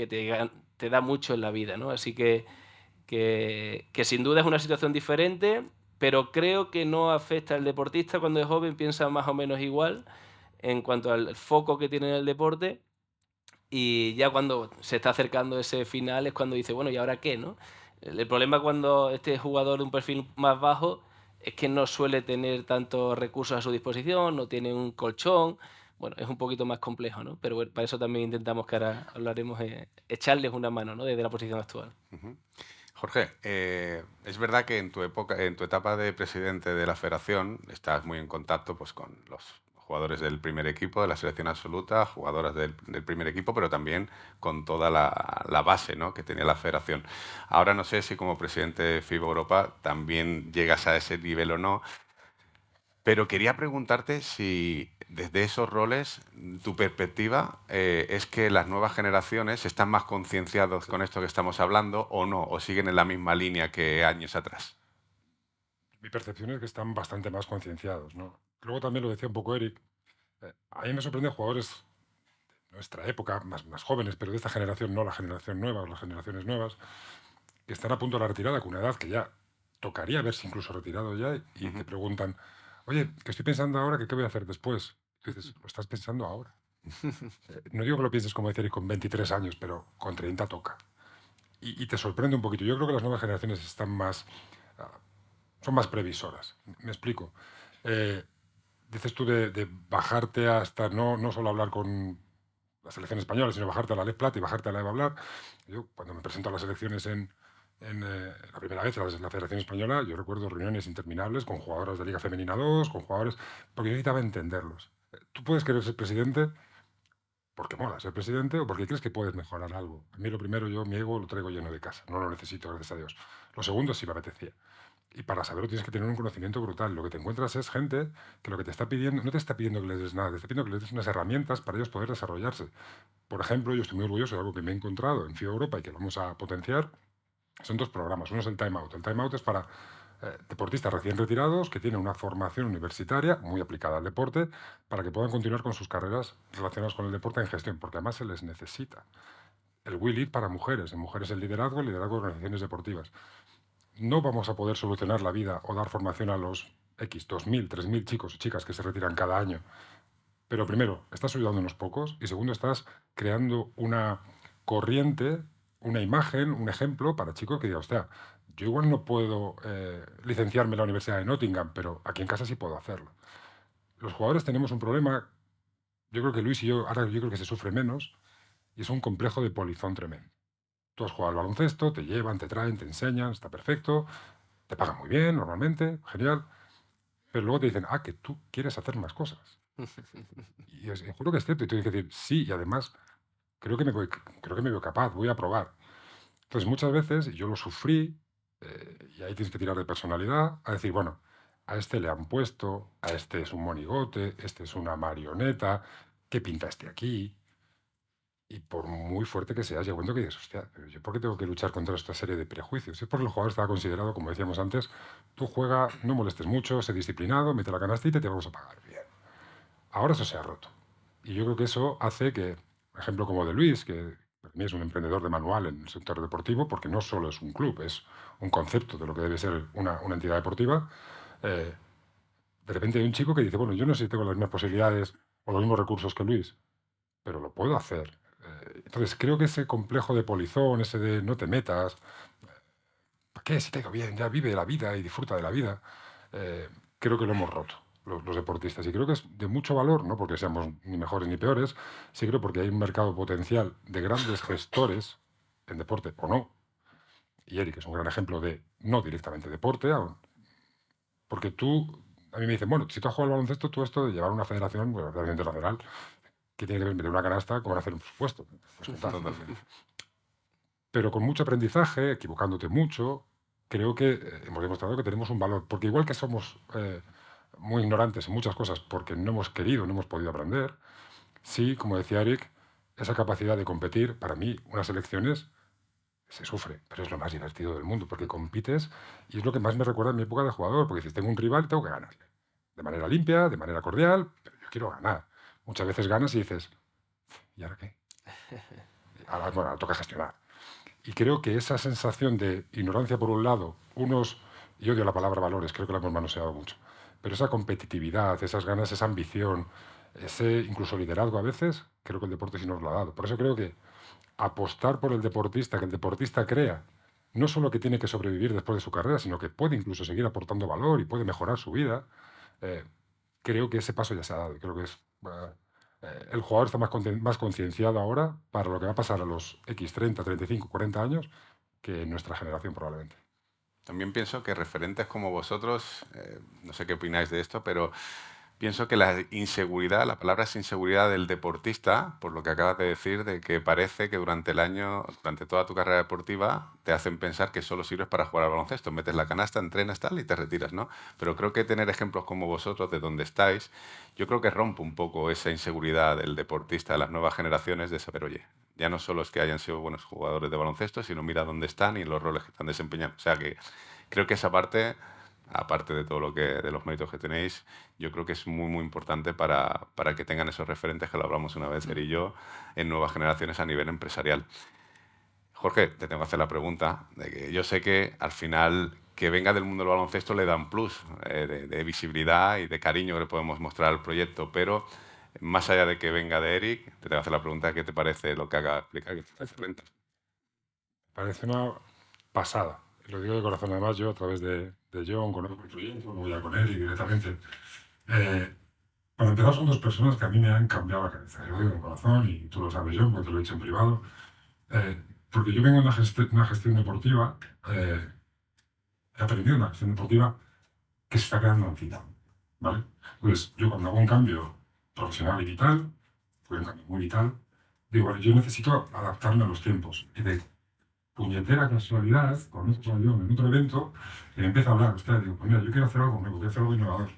te da mucho en la vida, ¿no? Así que sin duda es una situación diferente, pero creo que no afecta al deportista cuando es joven, piensa más o menos igual en cuanto al foco que tiene en el deporte y ya cuando se está acercando ese final es cuando dice, bueno, ¿y ahora qué, no? El problema cuando este jugador de un perfil más bajo es que no suele tener tantos recursos a su disposición, no tiene un colchón, bueno, es un poquito más complejo, ¿no? Pero bueno, para eso también intentamos que ahora hablaremos, echarles una mano, ¿no? Desde la posición actual. Ujú. Jorge, es verdad que en tu época, en tu etapa de presidente de la federación, estás muy en contacto, pues, con los jugadores del primer equipo, de la selección absoluta, jugadoras del primer equipo, pero también con toda la base, ¿no?, que tenía la federación. Ahora no sé si como presidente de FIBA Europa también llegas a ese nivel o no, Pero quería preguntarte si desde esos roles tu perspectiva es que las nuevas generaciones están más concienciados con esto que estamos hablando o no, o siguen en la misma línea que años atrás. Mi percepción es que están bastante más concienciados, ¿no? Luego también lo decía un poco Eric. A mí me sorprenden jugadores de nuestra época, más jóvenes, pero de esta generación, no la generación nueva o las generaciones nuevas, que están a punto de la retirada con una edad que ya tocaría haberse incluso retirado ya y te preguntan, oye, que estoy pensando ahora que qué voy a hacer después. Y dices, lo estás pensando ahora. No digo que lo pienses como decir con 23 años, pero con 30 toca. Y te sorprende un poquito. Yo creo que las nuevas generaciones están más, ah, son más previsoras. Me explico. Eh, Dices tú de bajarte hasta no solo hablar con la selección española, sino bajarte a la Les Plata y bajarte a la EVA hablar. Yo, cuando me presento a las elecciones en la primera vez en la Federación Española, yo recuerdo reuniones interminables con jugadoras de Liga Femenina 2, con jugadores, porque yo necesitaba entenderlos. Tú puedes querer ser presidente porque mola ser presidente o porque crees que puedes mejorar algo. A mí lo primero, yo mi ego lo traigo lleno de casa, no lo necesito, gracias a Dios. Lo segundo, sí me apetecía. Y para saberlo tienes que tener un conocimiento brutal. Lo que te encuentras es gente que lo que te está pidiendo, no te está pidiendo que les des nada, te está pidiendo que les des unas herramientas para ellos poder desarrollarse. Por ejemplo, yo estoy muy orgulloso de algo que me he encontrado en FIBA Europa y que vamos a potenciar. Son dos programas. Uno es el Time Out. El Time Out es para deportistas recién retirados que tienen una formación universitaria muy aplicada al deporte para que puedan continuar con sus carreras relacionadas con el deporte en gestión, porque además se les necesita. El Will Lead para mujeres. En mujeres el liderazgo de organizaciones deportivas. No vamos a poder solucionar la vida o dar formación a los X, 2.000, 3.000 chicos o chicas que se retiran cada año. Pero primero, estás ayudando a unos pocos y segundo, estás creando una corriente, una imagen, un ejemplo para chicos que digan, hostia, yo igual no puedo licenciarme en la Universidad de Nottingham, pero aquí en casa sí puedo hacerlo. Los jugadores tenemos un problema, yo creo que Luis y yo, ahora yo creo que se sufre menos, y es un complejo de polizón tremendo. Tú has jugado al baloncesto, te llevan, te traen, te enseñan, está perfecto, te pagan muy bien normalmente, genial, pero luego te dicen, que tú quieres hacer más cosas. Y juro que es cierto, y tú tienes que decir, sí, y además creo que me veo capaz, voy a probar. Entonces muchas veces yo lo sufrí, y ahí tienes que tirar de personalidad, a decir, bueno, a este le han puesto, a este es un monigote, este es una marioneta, ¿qué pinta este aquí? Y por muy fuerte que seas, llega un momento que dices, hostia, pero ¿yo por qué tengo que luchar contra esta serie de prejuicios? Es porque el jugador estaba considerado, como decíamos antes, tú juega, no molestes mucho, sé disciplinado, mete la canastita y te vamos a pagar bien. Ahora eso se ha roto. Y yo creo que eso hace que, por ejemplo, como de Luis, que para mí es un emprendedor de manual en el sector deportivo, porque no solo es un club, es un concepto de lo que debe ser una entidad deportiva, de repente hay un chico que dice, bueno, yo no sé si tengo las mismas posibilidades o los mismos recursos que Luis, pero lo puedo hacer. Entonces creo que ese complejo de polizón, ese de no te metas, ¿para qué? Si te ha ido bien, ya vive la vida y disfruta de la vida, creo que lo hemos roto los deportistas. Y creo que es de mucho valor, no porque seamos ni mejores ni peores, sí creo porque hay un mercado potencial de grandes gestores en deporte o no. Y Eric es un gran ejemplo de no directamente deporte, porque tú, a mí me dicen, bueno, si tú has jugado al baloncesto, tú esto de llevar una federación, bueno, federación internacional, que tiene que ver meter una canasta con hacer un presupuesto. Pues, pero con mucho aprendizaje, equivocándote mucho, creo que hemos demostrado que tenemos un valor. Porque igual que somos muy ignorantes en muchas cosas porque no hemos querido, no hemos podido aprender, sí, como decía Eric, esa capacidad de competir, para mí, unas elecciones se sufre, pero es lo más divertido del mundo, porque compites y es lo que más me recuerda a mi época de jugador, porque dices, tengo un rival, tengo que ganarle. De manera limpia, de manera cordial, pero yo quiero ganar. Muchas veces ganas y dices, ¿y ahora qué? Ahora toca gestionar. Y creo que esa sensación de ignorancia por un lado, y odio la palabra valores, creo que la hemos manoseado mucho, pero esa competitividad, esas ganas, esa ambición, ese incluso liderazgo a veces, creo que el deporte sí nos lo ha dado. Por eso creo que apostar por el deportista, que el deportista crea, no solo que tiene que sobrevivir después de su carrera, sino que puede incluso seguir aportando valor y puede mejorar su vida, creo que ese paso ya se ha dado. Creo que el jugador está más concienciado ahora para lo que va a pasar a los X 30, 35, 40 años que en nuestra generación probablemente. También pienso que referentes como vosotros, no sé qué opináis de esto, pero Pienso que la inseguridad, la palabra es inseguridad del deportista, por lo que acabas de decir, de que parece que durante el año, durante toda tu carrera deportiva, te hacen pensar que solo sirves para jugar al baloncesto. Metes la canasta, entrenas tal y te retiras, ¿no? Pero creo que tener ejemplos como vosotros, de donde estáis, yo creo que rompe un poco esa inseguridad del deportista de las nuevas generaciones de saber, oye, ya no solo es que hayan sido buenos jugadores de baloncesto, sino mira dónde están y los roles que están desempeñando. O sea que creo que esa parte, aparte de todo lo que, de los méritos que tenéis, yo creo que es muy, muy importante para que tengan esos referentes que lo hablamos una vez, él y yo, en nuevas generaciones a nivel empresarial. Jorge, te tengo que hacer la pregunta, de que yo sé que al final que venga del mundo del baloncesto le da un plus de visibilidad y de cariño que le podemos mostrar al proyecto, pero más allá de que venga de Eric, te tengo que hacer la pregunta, ¿qué te parece lo que acaba de explicar? ¿Qué te parece Rental? Parece una pasada. Lo digo de corazón, además yo a través de John conozco el proyecto, no voy a con él y directamente. Para empezar, son dos personas que a mí me han cambiado la cabeza. Yo lo digo de corazón y tú lo sabes, John, porque te lo he dicho en privado. Porque yo vengo de una gestión deportiva, he aprendido una gestión deportiva que se está quedando antigua, ¿vale? Entonces, yo cuando hago un cambio profesional y vital, fue un cambio muy vital, digo, bueno, yo necesito adaptarme a los tiempos. Y de puñetera casualidad, conozco a John en otro evento, y me empieza a hablar, usted, digo, pues mira, yo quiero hacer algo nuevo, quiero hacer algo innovador,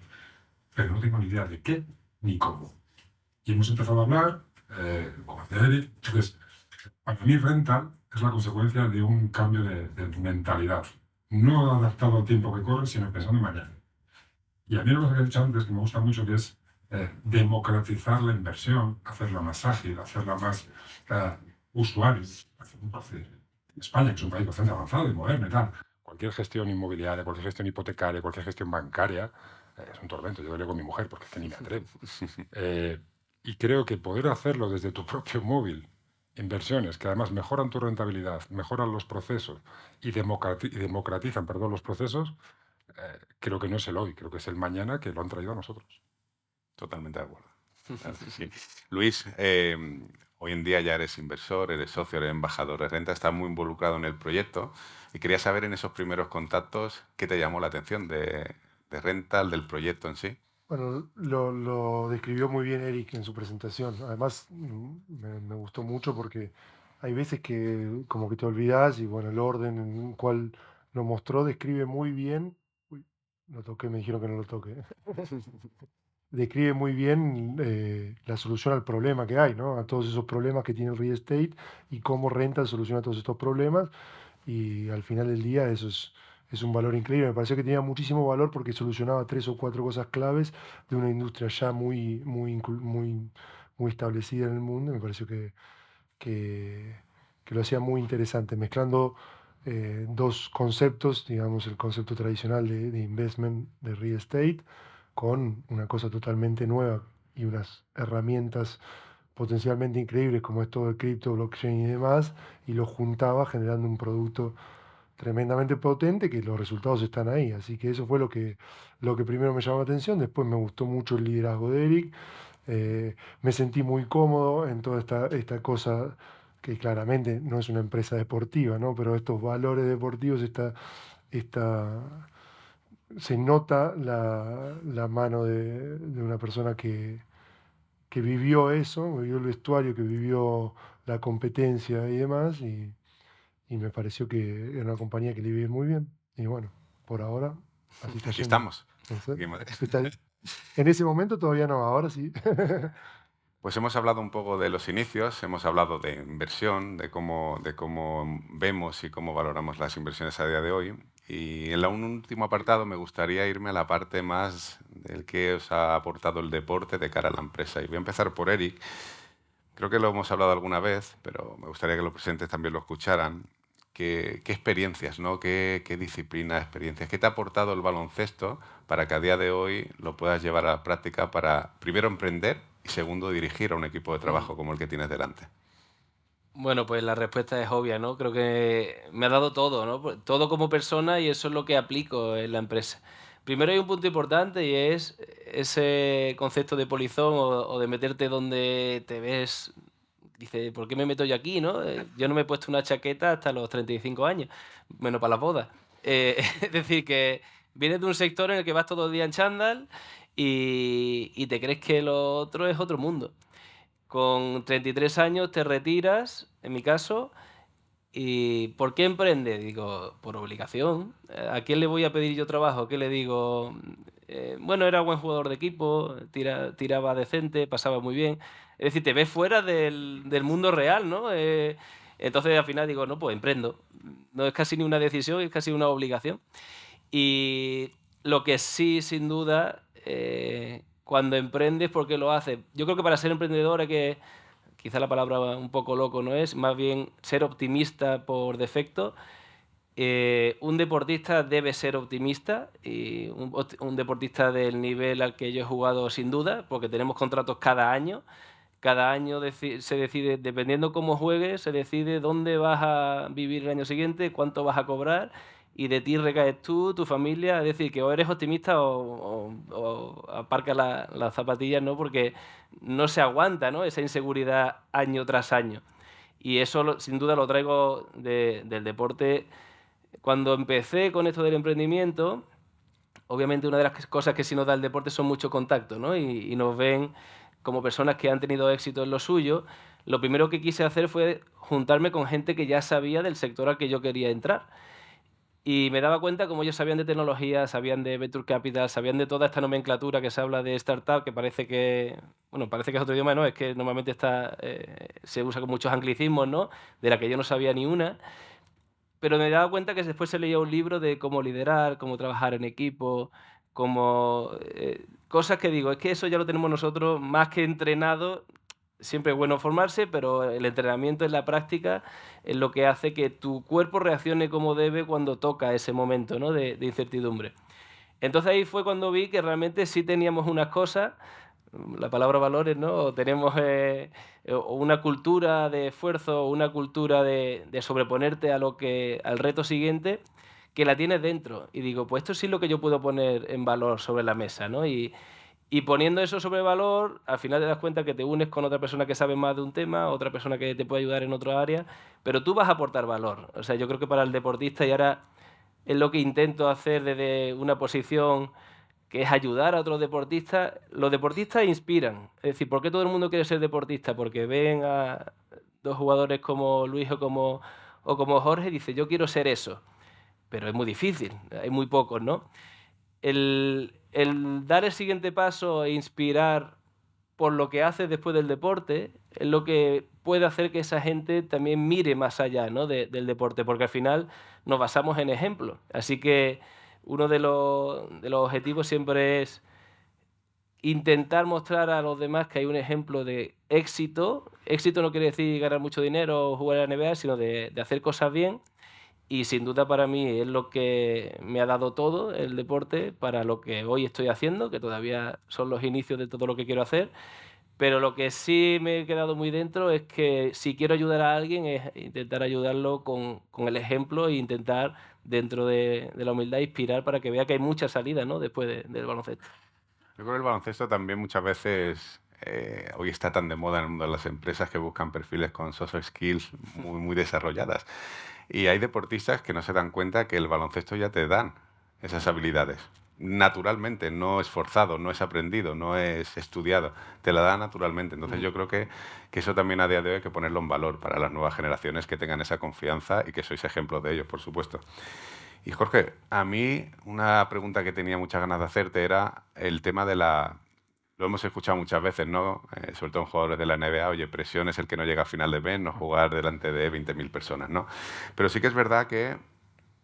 pero no tengo ni idea de qué ni cómo. Y hemos empezado a hablar, como hace Eric, entonces, para mí Rental es la consecuencia de un cambio de mentalidad. No adaptado al tiempo que corre, sino pensando en mañana. Y a mí lo que he dicho antes, que me gusta mucho, que es democratizar la inversión, hacerla más ágil, hacerla más usuaria. España, que es un país bastante avanzado y moderno y tal. Cualquier gestión inmobiliaria, cualquier gestión hipotecaria, cualquier gestión bancaria, es un tormento. Yo lo con mi mujer porque es que ni me atrevo. Y creo que poder hacerlo desde tu propio móvil, inversiones que además mejoran tu rentabilidad, mejoran los procesos y democratizan, los procesos, creo que no es el hoy, creo que es el mañana que lo han traído a nosotros. Totalmente de acuerdo. Claro que sí. Luis, hoy en día ya eres inversor, eres socio, eres embajador de Renta, estás muy involucrado en el proyecto y quería saber en esos primeros contactos qué te llamó la atención de Rental, del proyecto en sí. Bueno, lo describió muy bien Eric en su presentación. Además, me gustó mucho porque hay veces que como que te olvidas y bueno, el orden en el cual lo mostró describe muy bien. Uy, lo toqué, me dijeron que no lo toque. Describe muy bien la solución al problema que hay, ¿no? A todos esos problemas que tiene el real estate y cómo Rental soluciona todos estos problemas. Y al final del día eso es un valor increíble. Me pareció que tenía muchísimo valor porque solucionaba 3 o 4 cosas claves de una industria ya muy establecida en el mundo. Me pareció que, que lo hacía muy interesante, mezclando dos conceptos, digamos, el concepto tradicional de investment, de real estate, con una cosa totalmente nueva y unas herramientas potencialmente increíbles como es todo el cripto, blockchain y demás, y lo juntaba generando un producto tremendamente potente que los resultados están ahí. Así que eso fue lo que primero me llamó la atención. Después me gustó mucho el liderazgo de Eric. Me sentí muy cómodo en toda esta cosa que claramente no es una empresa deportiva, ¿no? Pero estos valores deportivos, esta, se nota la mano de una persona que vivió eso, vivió el vestuario, que vivió la competencia y demás, y me pareció que era una compañía que le iba a ir muy bien. Y bueno, por ahora, así está Aquí yendo. estamos. Aquí en Madrid. En ese momento todavía no, ahora sí. Pues hemos hablado un poco de los inicios, hemos hablado de inversión, de cómo vemos y cómo valoramos las inversiones a día de hoy. Y en un último apartado me gustaría irme a la parte más del que os ha aportado el deporte de cara a la empresa. Y voy a empezar por Eric. Creo que lo hemos hablado alguna vez, pero me gustaría que los presentes también lo escucharan. ¿Qué experiencias, ¿no? ¿Qué disciplina, experiencias? ¿Qué te ha aportado el baloncesto para que a día de hoy lo puedas llevar a la práctica para, primero, emprender y, segundo, dirigir a un equipo de trabajo como el que tienes delante? Bueno, pues la respuesta es obvia, ¿no? Creo que me ha dado todo, ¿no? Todo como persona y eso es lo que aplico en la empresa. Primero hay un punto importante y es ese concepto de polizón o de meterte donde te ves. Dice, ¿por qué me meto yo aquí, no? Yo no me he puesto una chaqueta hasta los 35 años, menos para las bodas. Es decir, que vienes de un sector en el que vas todo el día en chándal y te crees que lo otro es otro mundo. Con 33 años te retiras, en mi caso, ¿y por qué emprende? Digo, por obligación. ¿A quién le voy a pedir yo trabajo? ¿Qué le digo? Bueno, era buen jugador de equipo, tiraba decente, pasaba muy bien. Es decir, te ves fuera del mundo real, ¿no? Entonces al final digo, no, pues emprendo. No es casi ni una decisión, es casi una obligación. Y lo que sí, sin duda, cuando emprendes, ¿por qué lo haces? Yo creo que para ser emprendedor hay que, quizá la palabra un poco loco no es, más bien ser optimista por defecto. Un deportista debe ser optimista, y un deportista del nivel al que yo he jugado sin duda, porque tenemos contratos cada año. Cada año se decide, dependiendo cómo juegues, se decide dónde vas a vivir el año siguiente, cuánto vas a cobrar, y de ti recaes tú, tu familia. Es decir, que o eres optimista o aparcas las zapatillas, ¿no? Porque no se aguanta, ¿no? Esa inseguridad año tras año. Y eso sin duda lo traigo del deporte. Cuando empecé con esto del emprendimiento, obviamente una de las cosas que sí nos da el deporte son mucho contacto, ¿no? Y nos ven como personas que han tenido éxito en lo suyo. Lo primero que quise hacer fue juntarme con gente que ya sabía del sector al que yo quería entrar. Y me daba cuenta como ellos sabían de tecnología, sabían de Venture Capital, sabían de toda esta nomenclatura que se habla de startup, que parece que, bueno, parece que es otro idioma, ¿no? Es que normalmente se usa con muchos anglicismos, ¿no? De la que yo no sabía ni una. Pero me daba cuenta que después se leía un libro de cómo liderar, cómo trabajar en equipo, cosas que digo, es que eso ya lo tenemos nosotros más que entrenado. Siempre es bueno formarse, pero el entrenamiento en la práctica es lo que hace que tu cuerpo reaccione como debe cuando toca ese momento, ¿no? de incertidumbre. Entonces ahí fue cuando vi que realmente sí teníamos unas cosas, la palabra valores, ¿no? O tenemos o una cultura de esfuerzo, o una cultura de sobreponerte al reto siguiente, que la tienes dentro. Y digo, pues esto sí es lo que yo puedo poner en valor sobre la mesa, ¿no? Y poniendo eso sobre valor, al final te das cuenta que te unes con otra persona que sabe más de un tema, otra persona que te puede ayudar en otra área, pero tú vas a aportar valor. O sea, yo creo que para el deportista, y ahora es lo que intento hacer desde una posición que es ayudar a otros deportistas. Los deportistas inspiran. Es decir, ¿por qué todo el mundo quiere ser deportista? Porque ven a dos jugadores como Luis o como Jorge y dicen, yo quiero ser eso. Pero es muy difícil, hay muy pocos, ¿no? El dar el siguiente paso e inspirar por lo que haces después del deporte es lo que puede hacer que esa gente también mire más allá, ¿no? del deporte, porque al final nos basamos en ejemplos. Así que uno de los objetivos siempre es intentar mostrar a los demás que hay un ejemplo de éxito. Éxito no quiere decir ganar mucho dinero o jugar a la NBA, sino de hacer cosas bien. Y sin duda para mí es lo que me ha dado todo el deporte para lo que hoy estoy haciendo, que todavía son los inicios de todo lo que quiero hacer. Pero lo que sí me he quedado muy dentro es que si quiero ayudar a alguien es intentar ayudarlo con el ejemplo e intentar, dentro de la humildad, inspirar para que vea que hay muchas salidas, ¿no? Después del baloncesto. Yo creo que el baloncesto también muchas veces hoy está tan de moda en el mundo de las empresas que buscan perfiles con soft skills muy, muy desarrolladas. Y hay deportistas que no se dan cuenta que el baloncesto ya te dan esas habilidades. Naturalmente, no es forzado, no es aprendido, no es estudiado, te la da naturalmente. Entonces yo creo que eso también a día de hoy hay que ponerlo en valor para las nuevas generaciones que tengan esa confianza y que sois ejemplos de ello, por supuesto. Y Jorge, a mí una pregunta que tenía muchas ganas de hacerte era el tema de la... Lo hemos escuchado muchas veces, ¿no? Sobre todo en jugadores de la NBA, oye, presión es el que no llega a final de mes, no jugar delante de 20.000 personas, ¿no? Pero sí que es verdad que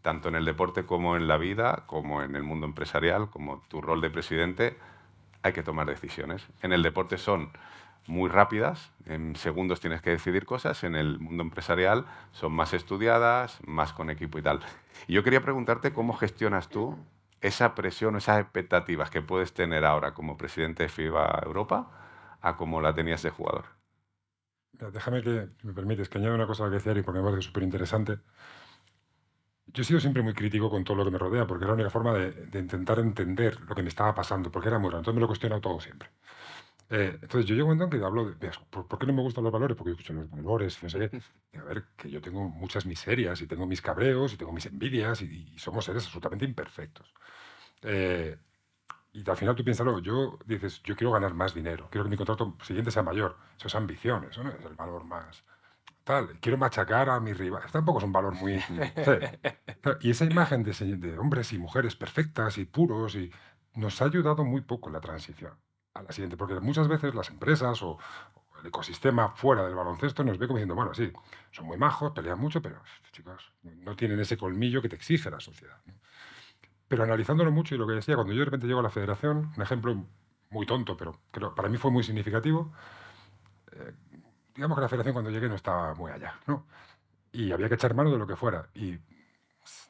tanto en el deporte como en la vida, como en el mundo empresarial, como tu rol de presidente, hay que tomar decisiones. En el deporte son muy rápidas, en segundos tienes que decidir cosas, en el mundo empresarial son más estudiadas, más con equipo y tal. Y yo quería preguntarte cómo gestionas tú esa presión o esas expectativas que puedes tener ahora como presidente de FIBA Europa a como la tenías de jugador. Mira, déjame que, si me permites, que añada una cosa a lo que decía Eric, porque me parece súper interesante. Yo he sido siempre muy crítico con todo lo que me rodea, porque era la única forma de intentar entender lo que me estaba pasando, porque era muy raro. Entonces me lo he cuestionado todo siempre. Entonces yo llego a un momento en que hablo de ¿por qué no me gustan los valores? Porque yo escucho los valores, no sé qué. Y a ver, que yo tengo muchas miserias, y tengo mis cabreos, y tengo mis envidias, y somos seres absolutamente imperfectos. Y al final tú piénsalo, dices, yo quiero ganar más dinero, quiero que mi contrato siguiente sea mayor. Eso es ambición, eso no es el valor más tal. Quiero machacar a mi rival. Tampoco es un valor muy... Sí. Claro, y esa imagen de hombres y mujeres perfectas y puros nos ha ayudado muy poco en la transición a la siguiente, porque muchas veces las empresas o el ecosistema fuera del baloncesto nos ve como diciendo, bueno, sí, son muy majos, pelean mucho, pero chicos, no tienen ese colmillo que te exige la sociedad, ¿no? Pero analizándolo mucho y lo que decía, cuando yo de repente llego a la federación, un ejemplo muy tonto, pero creo, para mí fue muy significativo, eh, digamos que la federación cuando llegué no estaba muy allá, ¿no? Y había que echar mano de lo que fuera. Y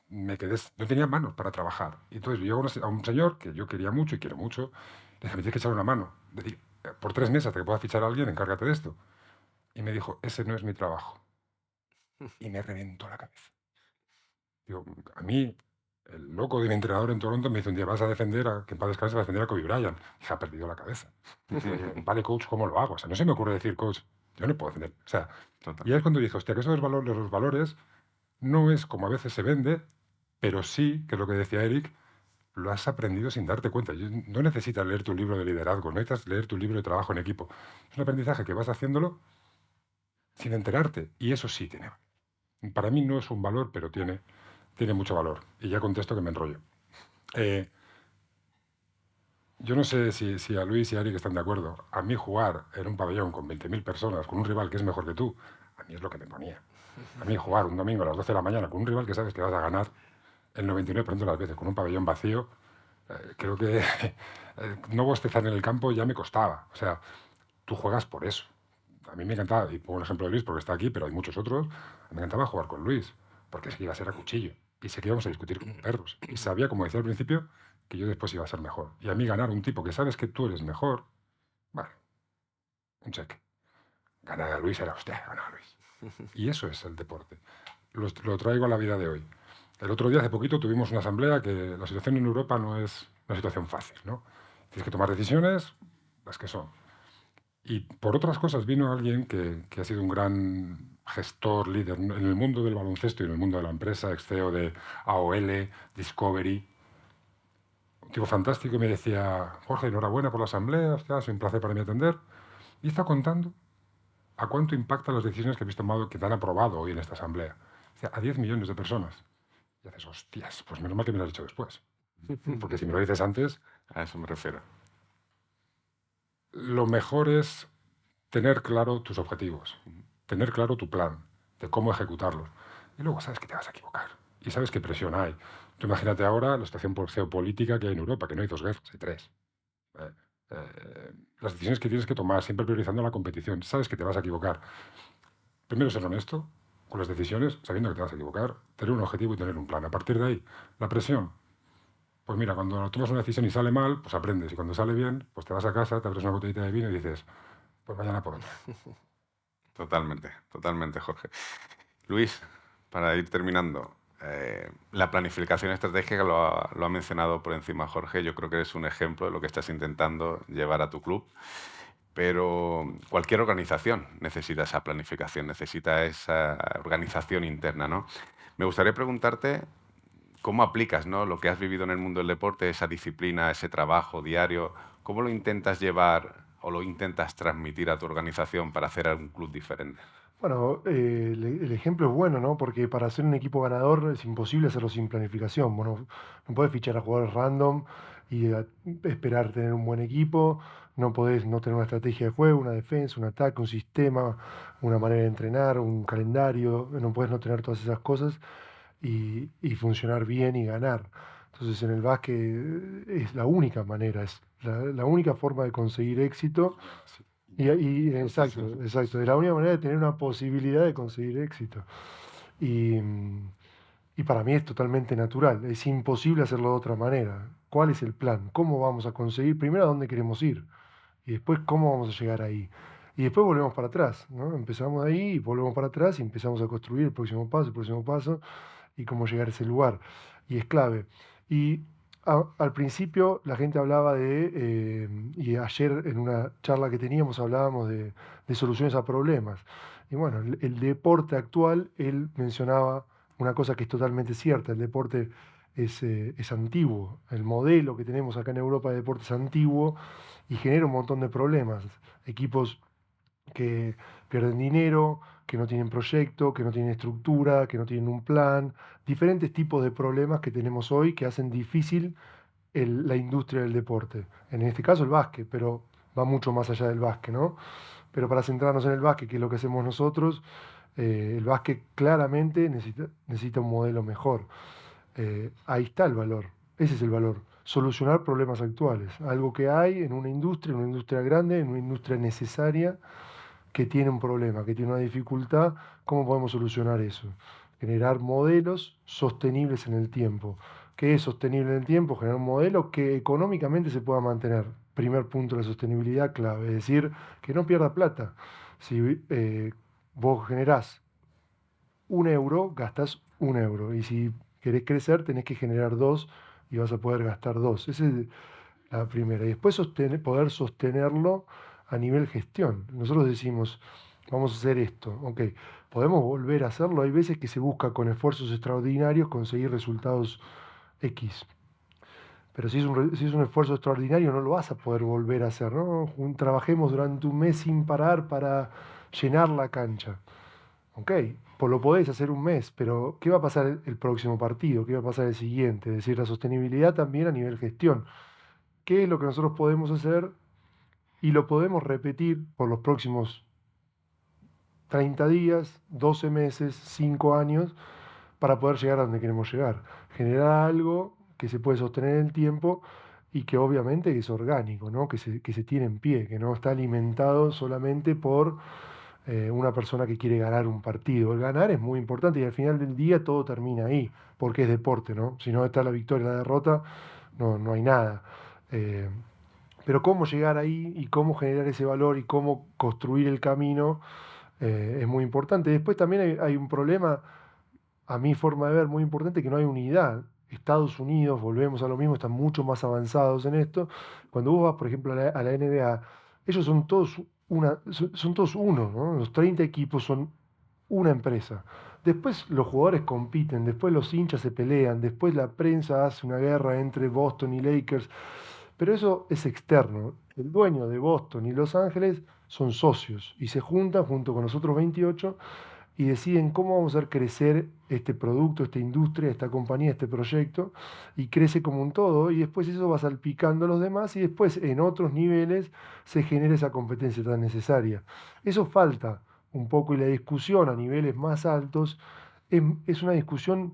me quedé, no tenía manos para trabajar. Y entonces yo llego a un señor que yo quería mucho y quiero mucho, le dije, me tienes que echar una mano. Decir, por 3 meses hasta que pueda fichar a alguien, encárgate de esto. Y me dijo, ese no es mi trabajo. Y me reventó la cabeza. Digo, a mí, el loco de mi entrenador en Toronto me dice un día, vas a defender que en paz descanse, vas a defender a Kobe Bryant. Dije, ha perdido la cabeza. Dice, vale, coach, ¿cómo lo hago? O sea, no se me ocurre decir, coach, yo no puedo defender. O sea, Total. y ahí es cuando dije, hostia, que eso de los valores no es como a veces se vende, pero sí, que es lo que decía Eric, lo has aprendido sin darte cuenta. No necesitas leer tu libro de liderazgo, no necesitas leer tu libro de trabajo en equipo. Es un aprendizaje que vas haciéndolo sin enterarte. Y eso sí tiene. Para mí no es un valor, pero tiene mucho valor. Y ya contesto que me enrollo. Yo no sé si a Luis y a Eric están de acuerdo. A mí jugar en un pabellón con 20.000 personas, con un rival que es mejor que tú, a mí es lo que me ponía. A mí jugar un domingo a las 12 de la mañana con un rival que sabes que vas a ganar el 99% de las veces con un pabellón vacío, creo que no bostezar en el campo ya me costaba. O sea, tú juegas por eso. A mí me encantaba, y pongo el ejemplo de Luis porque está aquí, pero hay muchos otros, me encantaba jugar con Luis, porque es que iba a ser a cuchillo. Y sé que íbamos a discutir como perros. Y sabía, como decía al principio, que yo después iba a ser mejor. Y a mí ganar un tipo que sabes que tú eres mejor, bueno, un cheque. Ganar a Luis era, hostia, ganar a Luis. Y eso es el deporte. Lo traigo a la vida de hoy. El otro día, hace poquito, tuvimos una asamblea que la situación en Europa no es una situación fácil, ¿no? Tienes que tomar decisiones, las que son. Y por otras cosas vino alguien que ha sido un gran gestor, líder en el mundo del baloncesto y en el mundo de la empresa, ex CEO de AOL, Discovery. Un tipo fantástico y me decía, Jorge, enhorabuena por la asamblea, hostia, es un placer para mí atender. Y está contando a cuánto impactan las decisiones que habéis tomado, que te han aprobado hoy en esta asamblea. O sea, a 10 millones de personas. Y haces, hostias, pues menos mal que me lo has dicho después. Porque si me lo dices antes, A eso me refiero. lo mejor es tener claro tus objetivos, tener claro tu plan, de cómo ejecutarlos. Y luego sabes que te vas a equivocar. Y sabes qué presión hay. Tú imagínate ahora la situación geopolítica que hay en Europa, que no hay 2 guerras, hay 3. Las decisiones que tienes que tomar, siempre priorizando la competición. Sabes que te vas a equivocar. Primero ser honesto con las decisiones, sabiendo que te vas a equivocar, tener un objetivo y tener un plan. A partir de ahí, la presión. Pues mira, cuando tomas una decisión y sale mal, pues aprendes. Y cuando sale bien, pues te vas a casa, te abres una botellita de vino y dices, pues mañana por otra. Totalmente, totalmente, Jorge. Luis, para ir terminando, la planificación estratégica lo ha mencionado por encima Jorge. Yo creo que es un ejemplo de lo que estás intentando llevar a tu club. Pero cualquier organización necesita esa planificación, necesita esa organización interna, ¿no? Me gustaría preguntarte cómo aplicas, ¿no?, lo que has vivido en el mundo del deporte, esa disciplina, ese trabajo diario, cómo lo intentas llevar o lo intentas transmitir a tu organización para hacer un club diferente. Bueno, el ejemplo es bueno, ¿no? Porque para ser un equipo ganador es imposible hacerlo sin planificación. Bueno, no podés fichar a jugadores random y esperar tener un buen equipo. No podés no tener una estrategia de juego, una defensa, un ataque, un sistema, una manera de entrenar, un calendario. No podés no tener todas esas cosas y funcionar bien y ganar. Entonces en el básquet es la única manera, es la única forma de conseguir éxito exacto, exacto. Es la única manera de tener una posibilidad de conseguir éxito. Y, y para mí es totalmente natural. Es imposible hacerlo de otra manera. ¿Cuál es el plan? ¿Cómo vamos a conseguir? Primero, ¿a dónde queremos ir? Y después, ¿cómo vamos a llegar ahí? Y después volvemos para atrás, ¿no? Empezamos ahí y volvemos para atrás y empezamos a construir el próximo paso y cómo llegar a ese lugar. Y es clave. Y al principio la gente hablaba y ayer en una charla que teníamos hablábamos de soluciones a problemas. Y bueno, el deporte actual, él mencionaba una cosa que es totalmente cierta, el deporte es antiguo. El modelo que tenemos acá en Europa de deporte es antiguo y genera un montón de problemas. Equipos que pierden dinero, que no tienen proyecto, que no tienen estructura, que no tienen un plan, diferentes tipos de problemas que tenemos hoy que hacen difícil la industria del deporte. En este caso el básquet, pero va mucho más allá del básquet, ¿no? Pero para centrarnos en el básquet, que es lo que hacemos nosotros, el básquet claramente necesita un modelo mejor. Ahí está el valor, ese es el valor. Solucionar problemas actuales, algo que hay en una industria grande, en una industria necesaria, que tiene un problema, que tiene una dificultad. ¿Cómo podemos solucionar eso? Generar modelos sostenibles en el tiempo. ¿Qué es sostenible en el tiempo? Generar un modelo que económicamente se pueda mantener. Primer punto de la sostenibilidad clave, es decir, que no pierda plata. Si vos generás 1 euro, gastás 1 euro. Y si querés crecer, tenés que generar 2 y vas a poder gastar 2. Esa es la primera. Y después poder sostenerlo a nivel gestión. Nosotros decimos, vamos a hacer esto. Ok, podemos volver a hacerlo. Hay veces que se busca con esfuerzos extraordinarios conseguir resultados X. Pero si es un esfuerzo extraordinario, no lo vas a poder volver a hacer, ¿no? Trabajemos durante un mes sin parar para llenar la cancha. Ok, pues lo podés hacer un mes, pero ¿qué va a pasar el próximo partido? ¿Qué va a pasar el siguiente? Es decir, la sostenibilidad también a nivel gestión. ¿Qué es lo que nosotros podemos hacer y lo podemos repetir por los próximos 30 días, 12 meses, 5 años, para poder llegar a donde queremos llegar? Generar algo que se puede sostener en el tiempo y que obviamente es orgánico, ¿no? Que se tiene en pie, que no está alimentado solamente por una persona que quiere ganar un partido. El ganar es muy importante y al final del día todo termina ahí, porque es deporte, ¿no? Si no está la victoria y la derrota, no hay nada. Eh, pero cómo llegar ahí y cómo generar ese valor y cómo construir el camino es muy importante. Después también hay un problema, a mi forma de ver, muy importante, que no hay unidad. Estados Unidos, volvemos a lo mismo, están mucho más avanzados en esto. Cuando vos vas, por ejemplo, a la NBA, ellos son todos uno, ¿no? Los 30 equipos son una empresa. Después los jugadores compiten, después los hinchas se pelean, después la prensa hace una guerra entre Boston y Lakers, pero eso es externo. El dueño de Boston y Los Ángeles son socios y se juntan junto con los otros 28 y deciden cómo vamos a hacer crecer este producto, esta industria, esta compañía, este proyecto, y crece como un todo, y después eso va salpicando a los demás, y después en otros niveles se genera esa competencia tan necesaria. Eso falta un poco, y la discusión a niveles más altos es una discusión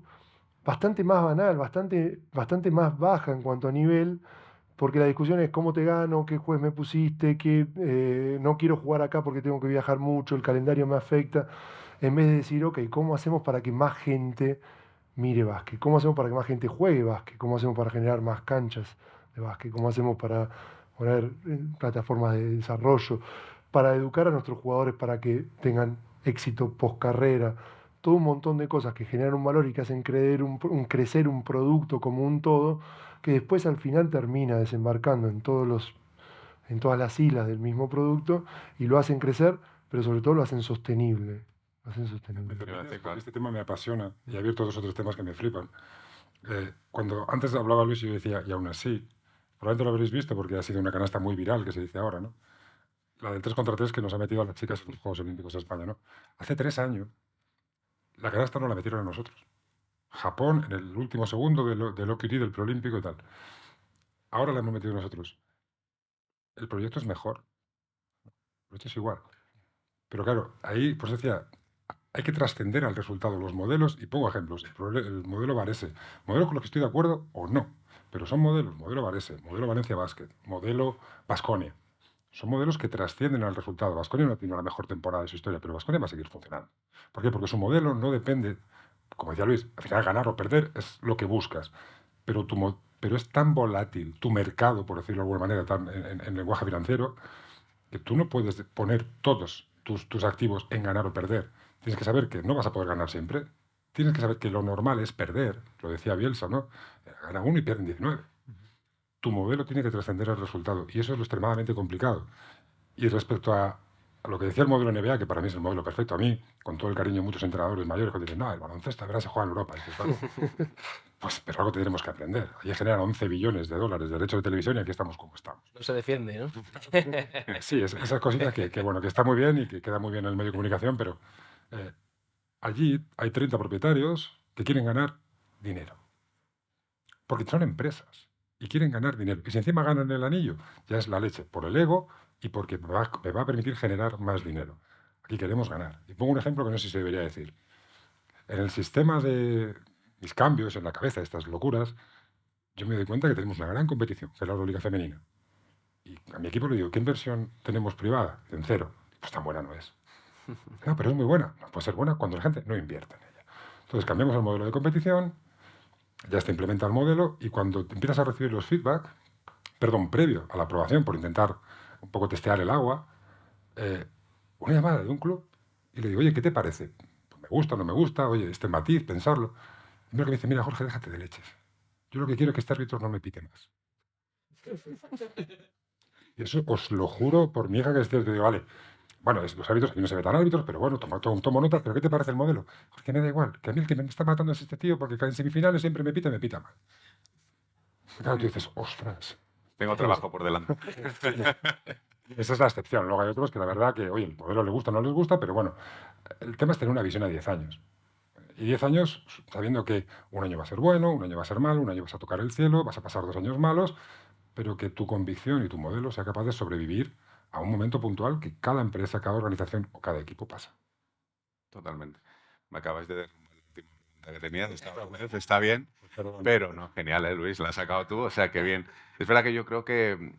bastante más banal, bastante más baja en cuanto a nivel, porque la discusión es cómo te gano, qué juez me pusiste, que no quiero jugar acá porque tengo que viajar mucho, el calendario me afecta, en vez de decir, ok, ¿cómo hacemos para que más gente mire básquet? ¿Cómo hacemos para que más gente juegue básquet? ¿Cómo hacemos para generar más canchas de básquet? ¿Cómo hacemos para poner plataformas de desarrollo? Para educar a nuestros jugadores para que tengan éxito post carrera. Todo un montón de cosas que generan un valor y que hacen crecer un producto como un todo, que después al final termina desembarcando en todas las islas del mismo producto y lo hacen crecer, pero sobre todo lo hacen sostenible. Lo hacen sostenible. Porque este tema me apasiona y he abierto 2 o 3 temas que me flipan. Cuando antes hablaba Luis y yo decía, y aún así, probablemente lo habréis visto porque ha sido una canasta muy viral que se dice ahora, ¿no? La del 3 contra 3 que nos ha metido a las chicas en los Juegos Olímpicos de España, ¿no? Hace 3 años, la canasta no la metieron a nosotros. Japón en el último segundo del OQT, del preolímpico y tal. Ahora la hemos metido nosotros. El proyecto es mejor. El proyecto es igual. Pero claro, ahí, pues decía, hay que trascender al resultado, los modelos, y pongo ejemplos. El modelo Varese, modelo con lo que estoy de acuerdo o no, pero son modelos, modelo Varese, modelo Valencia Basket, modelo Baskonia. Son modelos que trascienden al resultado. Baskonia no tiene la mejor temporada de su historia, pero Baskonia va a seguir funcionando. ¿Por qué? Porque su modelo no depende, como decía Luis, al final ganar o perder es lo que buscas, pero, pero es tan volátil tu mercado, por decirlo de alguna manera, en lenguaje financiero, que tú no puedes poner todos tus activos en ganar o perder. Tienes que saber que no vas a poder ganar siempre. Tienes que saber que lo normal es perder. Lo decía Bielsa, ¿no? Gana 1 y pierden 19. Tu modelo tiene que trascender el resultado. Y eso es lo extremadamente complicado. Y respecto a a lo que decía el modelo NBA, que para mí es el modelo perfecto. A mí, con todo el cariño de muchos entrenadores mayores, que dicen, no, el baloncesto, verás, se juega en Europa. Y dices, bueno, pues, pero algo tendremos que aprender. Allí generan 11 billones de dólares de derechos de televisión y aquí estamos como estamos. No se defiende, ¿no? Sí, esas cositas bueno, que está muy bien y que queda muy bien en el medio de comunicación, pero allí hay 30 propietarios que quieren ganar dinero. Porque son empresas y quieren ganar dinero. Y si encima ganan el anillo, ya es la leche, por el ego y porque me va a permitir generar más dinero. Aquí queremos ganar. Y pongo un ejemplo que no sé si se debería decir. En el sistema de mis cambios en la cabeza, estas locuras, yo me doy cuenta que tenemos una gran competición, que es la Euroliga femenina. Y a mi equipo le digo, ¿qué inversión tenemos privada? En cero. Pues tan buena no es. No, pero es muy buena. No puede ser buena cuando la gente no invierte en ella. Entonces cambiamos el modelo de competición, ya está implementado el modelo y cuando empiezas a recibir los feedback, previo a la aprobación por intentar un poco testear el agua, una llamada de un club y le digo, oye, ¿qué te parece? Pues me gusta, no me gusta, oye, este matiz, pensarlo. Y mira que me dice, mira, Jorge, déjate de leches. Yo lo que quiero es que este árbitro no me pite más. Y eso os lo juro por mi hija que es cierto. Digo, vale, bueno, los árbitros, aquí no se ve tan árbitros, pero bueno, tomo nota, pero ¿qué te parece el modelo? Porque me da igual, que a mí el que me está matando es este tío porque en semifinales siempre me pita mal. Claro, tú dices, ostras. Tengo trabajo por delante. Esa es la excepción. Luego hay otros que la verdad que, oye, el modelo les gusta o no les gusta, pero bueno, el tema es tener una visión a 10 años. Y 10 años sabiendo que un año va a ser bueno, un año va a ser malo, un año vas a tocar el cielo, vas a pasar 2 años malos, pero que tu convicción y tu modelo sea capaz de sobrevivir a un momento puntual que cada empresa, cada organización o cada equipo pasa. Totalmente. Me acabas de derrumbar la última pregunta que tenías. Está bien, pero no, genial, Luis, la has sacado tú, o sea, que bien. Es verdad que yo creo que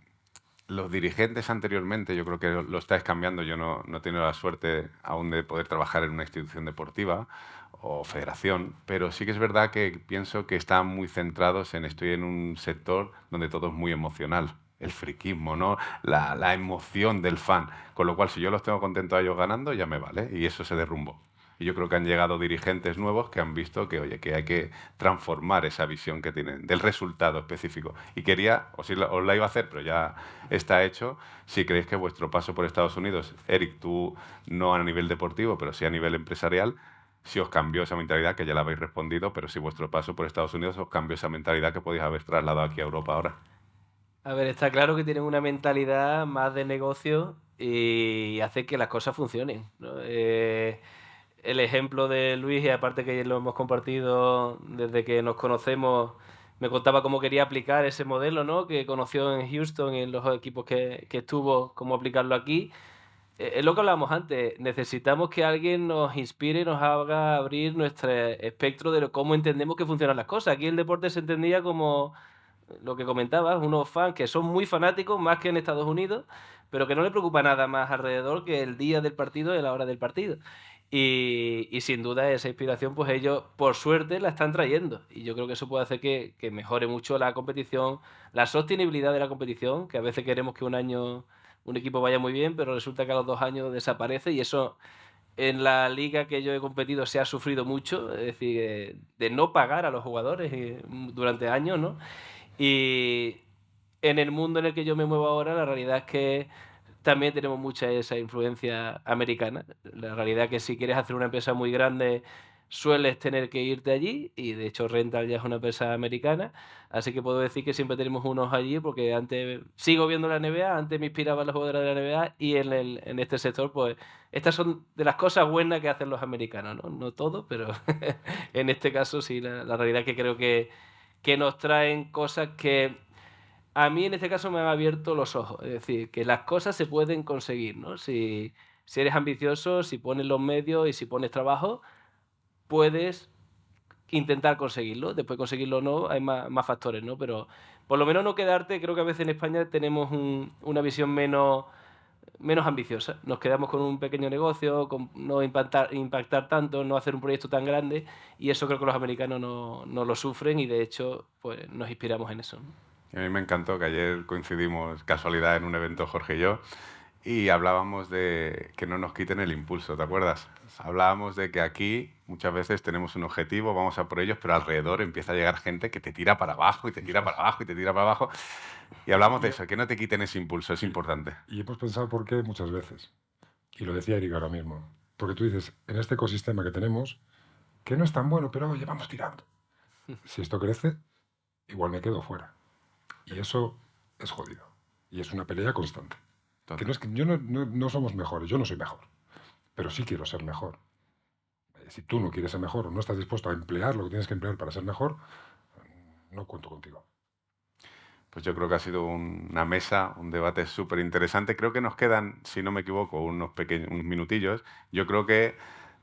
los dirigentes anteriormente, yo creo que lo estáis cambiando. Yo no he tenido la suerte aún de poder trabajar en una institución deportiva o federación, pero sí que es verdad que pienso que están muy centrados estoy en un sector donde todo es muy emocional. El friquismo, ¿no? La emoción del fan. Con lo cual, si yo los tengo contentos a ellos ganando, ya me vale. Y eso se derrumbó. Y yo creo que han llegado dirigentes nuevos que han visto que, oye, que hay que transformar esa visión que tienen del resultado específico. Y quería, os la iba a hacer, pero ya está hecho, si creéis que vuestro paso por Estados Unidos, Eric, tú no a nivel deportivo, pero sí a nivel empresarial, si os cambió esa mentalidad, que ya la habéis respondido, pero si vuestro paso por Estados Unidos os cambió esa mentalidad que podéis haber trasladado aquí a Europa ahora. A ver, está claro que tienen una mentalidad más de negocio y hace que las cosas funcionen, ¿no? El ejemplo de Luis, y aparte que lo hemos compartido desde que nos conocemos, me contaba cómo quería aplicar ese modelo, ¿no? Que conoció en Houston, en los equipos que estuvo, cómo aplicarlo aquí. Es lo que hablábamos antes, necesitamos que alguien nos inspire, nos haga abrir nuestro espectro de cómo entendemos que funcionan las cosas. Aquí el deporte se entendía como lo que comentabas, unos fans que son muy fanáticos, más que en Estados Unidos, pero que no les preocupa nada más alrededor que el día del partido y la hora del partido. Y sin duda esa inspiración, pues ellos, por suerte, la están trayendo. Y yo creo que eso puede hacer que mejore mucho la competición, la sostenibilidad de la competición, que a veces queremos que un año un equipo vaya muy bien, pero resulta que a los 2 años desaparece y eso en la liga que yo he competido se ha sufrido mucho, es decir, de no pagar a los jugadores durante años, ¿no? Y en el mundo en el que yo me muevo ahora, la realidad es que también tenemos mucha esa influencia americana. La realidad es que si quieres hacer una empresa muy grande, sueles tener que irte allí, y de hecho Rental ya es una empresa americana, así que puedo decir que siempre tenemos unos allí, porque antes sigo viendo la NBA, antes me inspiraba la jugadora de la NBA, y en este sector, pues, estas son de las cosas buenas que hacen los americanos, ¿no? No todo, pero en este caso sí, la realidad es que creo que nos traen cosas que a mí en este caso me han abierto los ojos. Es decir, que las cosas se pueden conseguir, ¿no? Si eres ambicioso, si pones los medios y si pones trabajo, puedes intentar conseguirlo. Después conseguirlo o no, hay más factores, ¿no? Pero por lo menos no quedarte, creo que a veces en España tenemos una visión menos ambiciosa. Nos quedamos con un pequeño negocio, con no impactar tanto, no hacer un proyecto tan grande, y eso creo que los americanos no lo sufren, y de hecho pues nos inspiramos en eso, ¿no? A mí me encantó que ayer coincidimos, casualidad, en un evento Jorge y yo, y hablábamos de que no nos quiten el impulso, ¿te acuerdas? Hablábamos de que aquí muchas veces tenemos un objetivo, vamos a por ellos, pero alrededor empieza a llegar gente que te tira para abajo y te tira para abajo y te tira para abajo. Y hablamos de eso, que no te quiten ese impulso, es importante. Y hemos pensado por qué muchas veces. Y lo decía Eric ahora mismo. Porque tú dices, en este ecosistema que tenemos, que no es tan bueno, pero oye, vamos tirando. Si esto crece, igual me quedo fuera. Y eso es jodido. Y es una pelea constante. Que no es que no somos mejores, yo no soy mejor. Pero sí quiero ser mejor. Si tú no quieres ser mejor o no estás dispuesto a emplear lo que tienes que emplear para ser mejor, no cuento contigo. Pues yo creo que ha sido una mesa, un debate súper interesante. Creo que nos quedan, si no me equivoco, unos minutillos. Yo creo que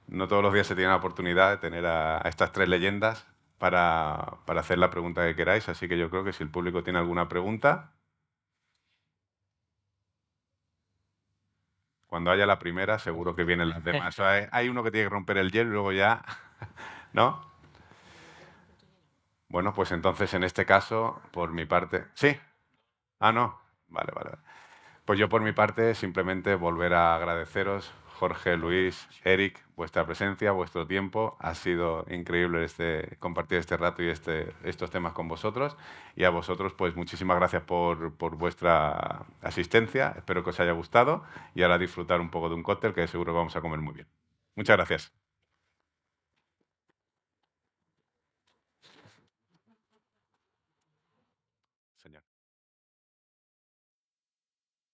no todos los días se tiene la oportunidad de tener a estas tres leyendas para hacer la pregunta que queráis. Así que yo creo que si el público tiene alguna pregunta, cuando haya la primera, seguro que vienen las demás. O sea, hay uno que tiene que romper el hielo y luego ya, ¿no? Bueno, pues entonces en este caso, por mi parte... ¿Sí? Ah, no. Vale. Pues yo por mi parte simplemente volver a agradeceros, Jorge, Luis, Eric, vuestra presencia, vuestro tiempo. Ha sido increíble compartir este rato y estos temas con vosotros. Y a vosotros, pues muchísimas gracias por vuestra asistencia. Espero que os haya gustado y ahora disfrutar un poco de un cóctel que seguro que vamos a comer muy bien. Muchas gracias.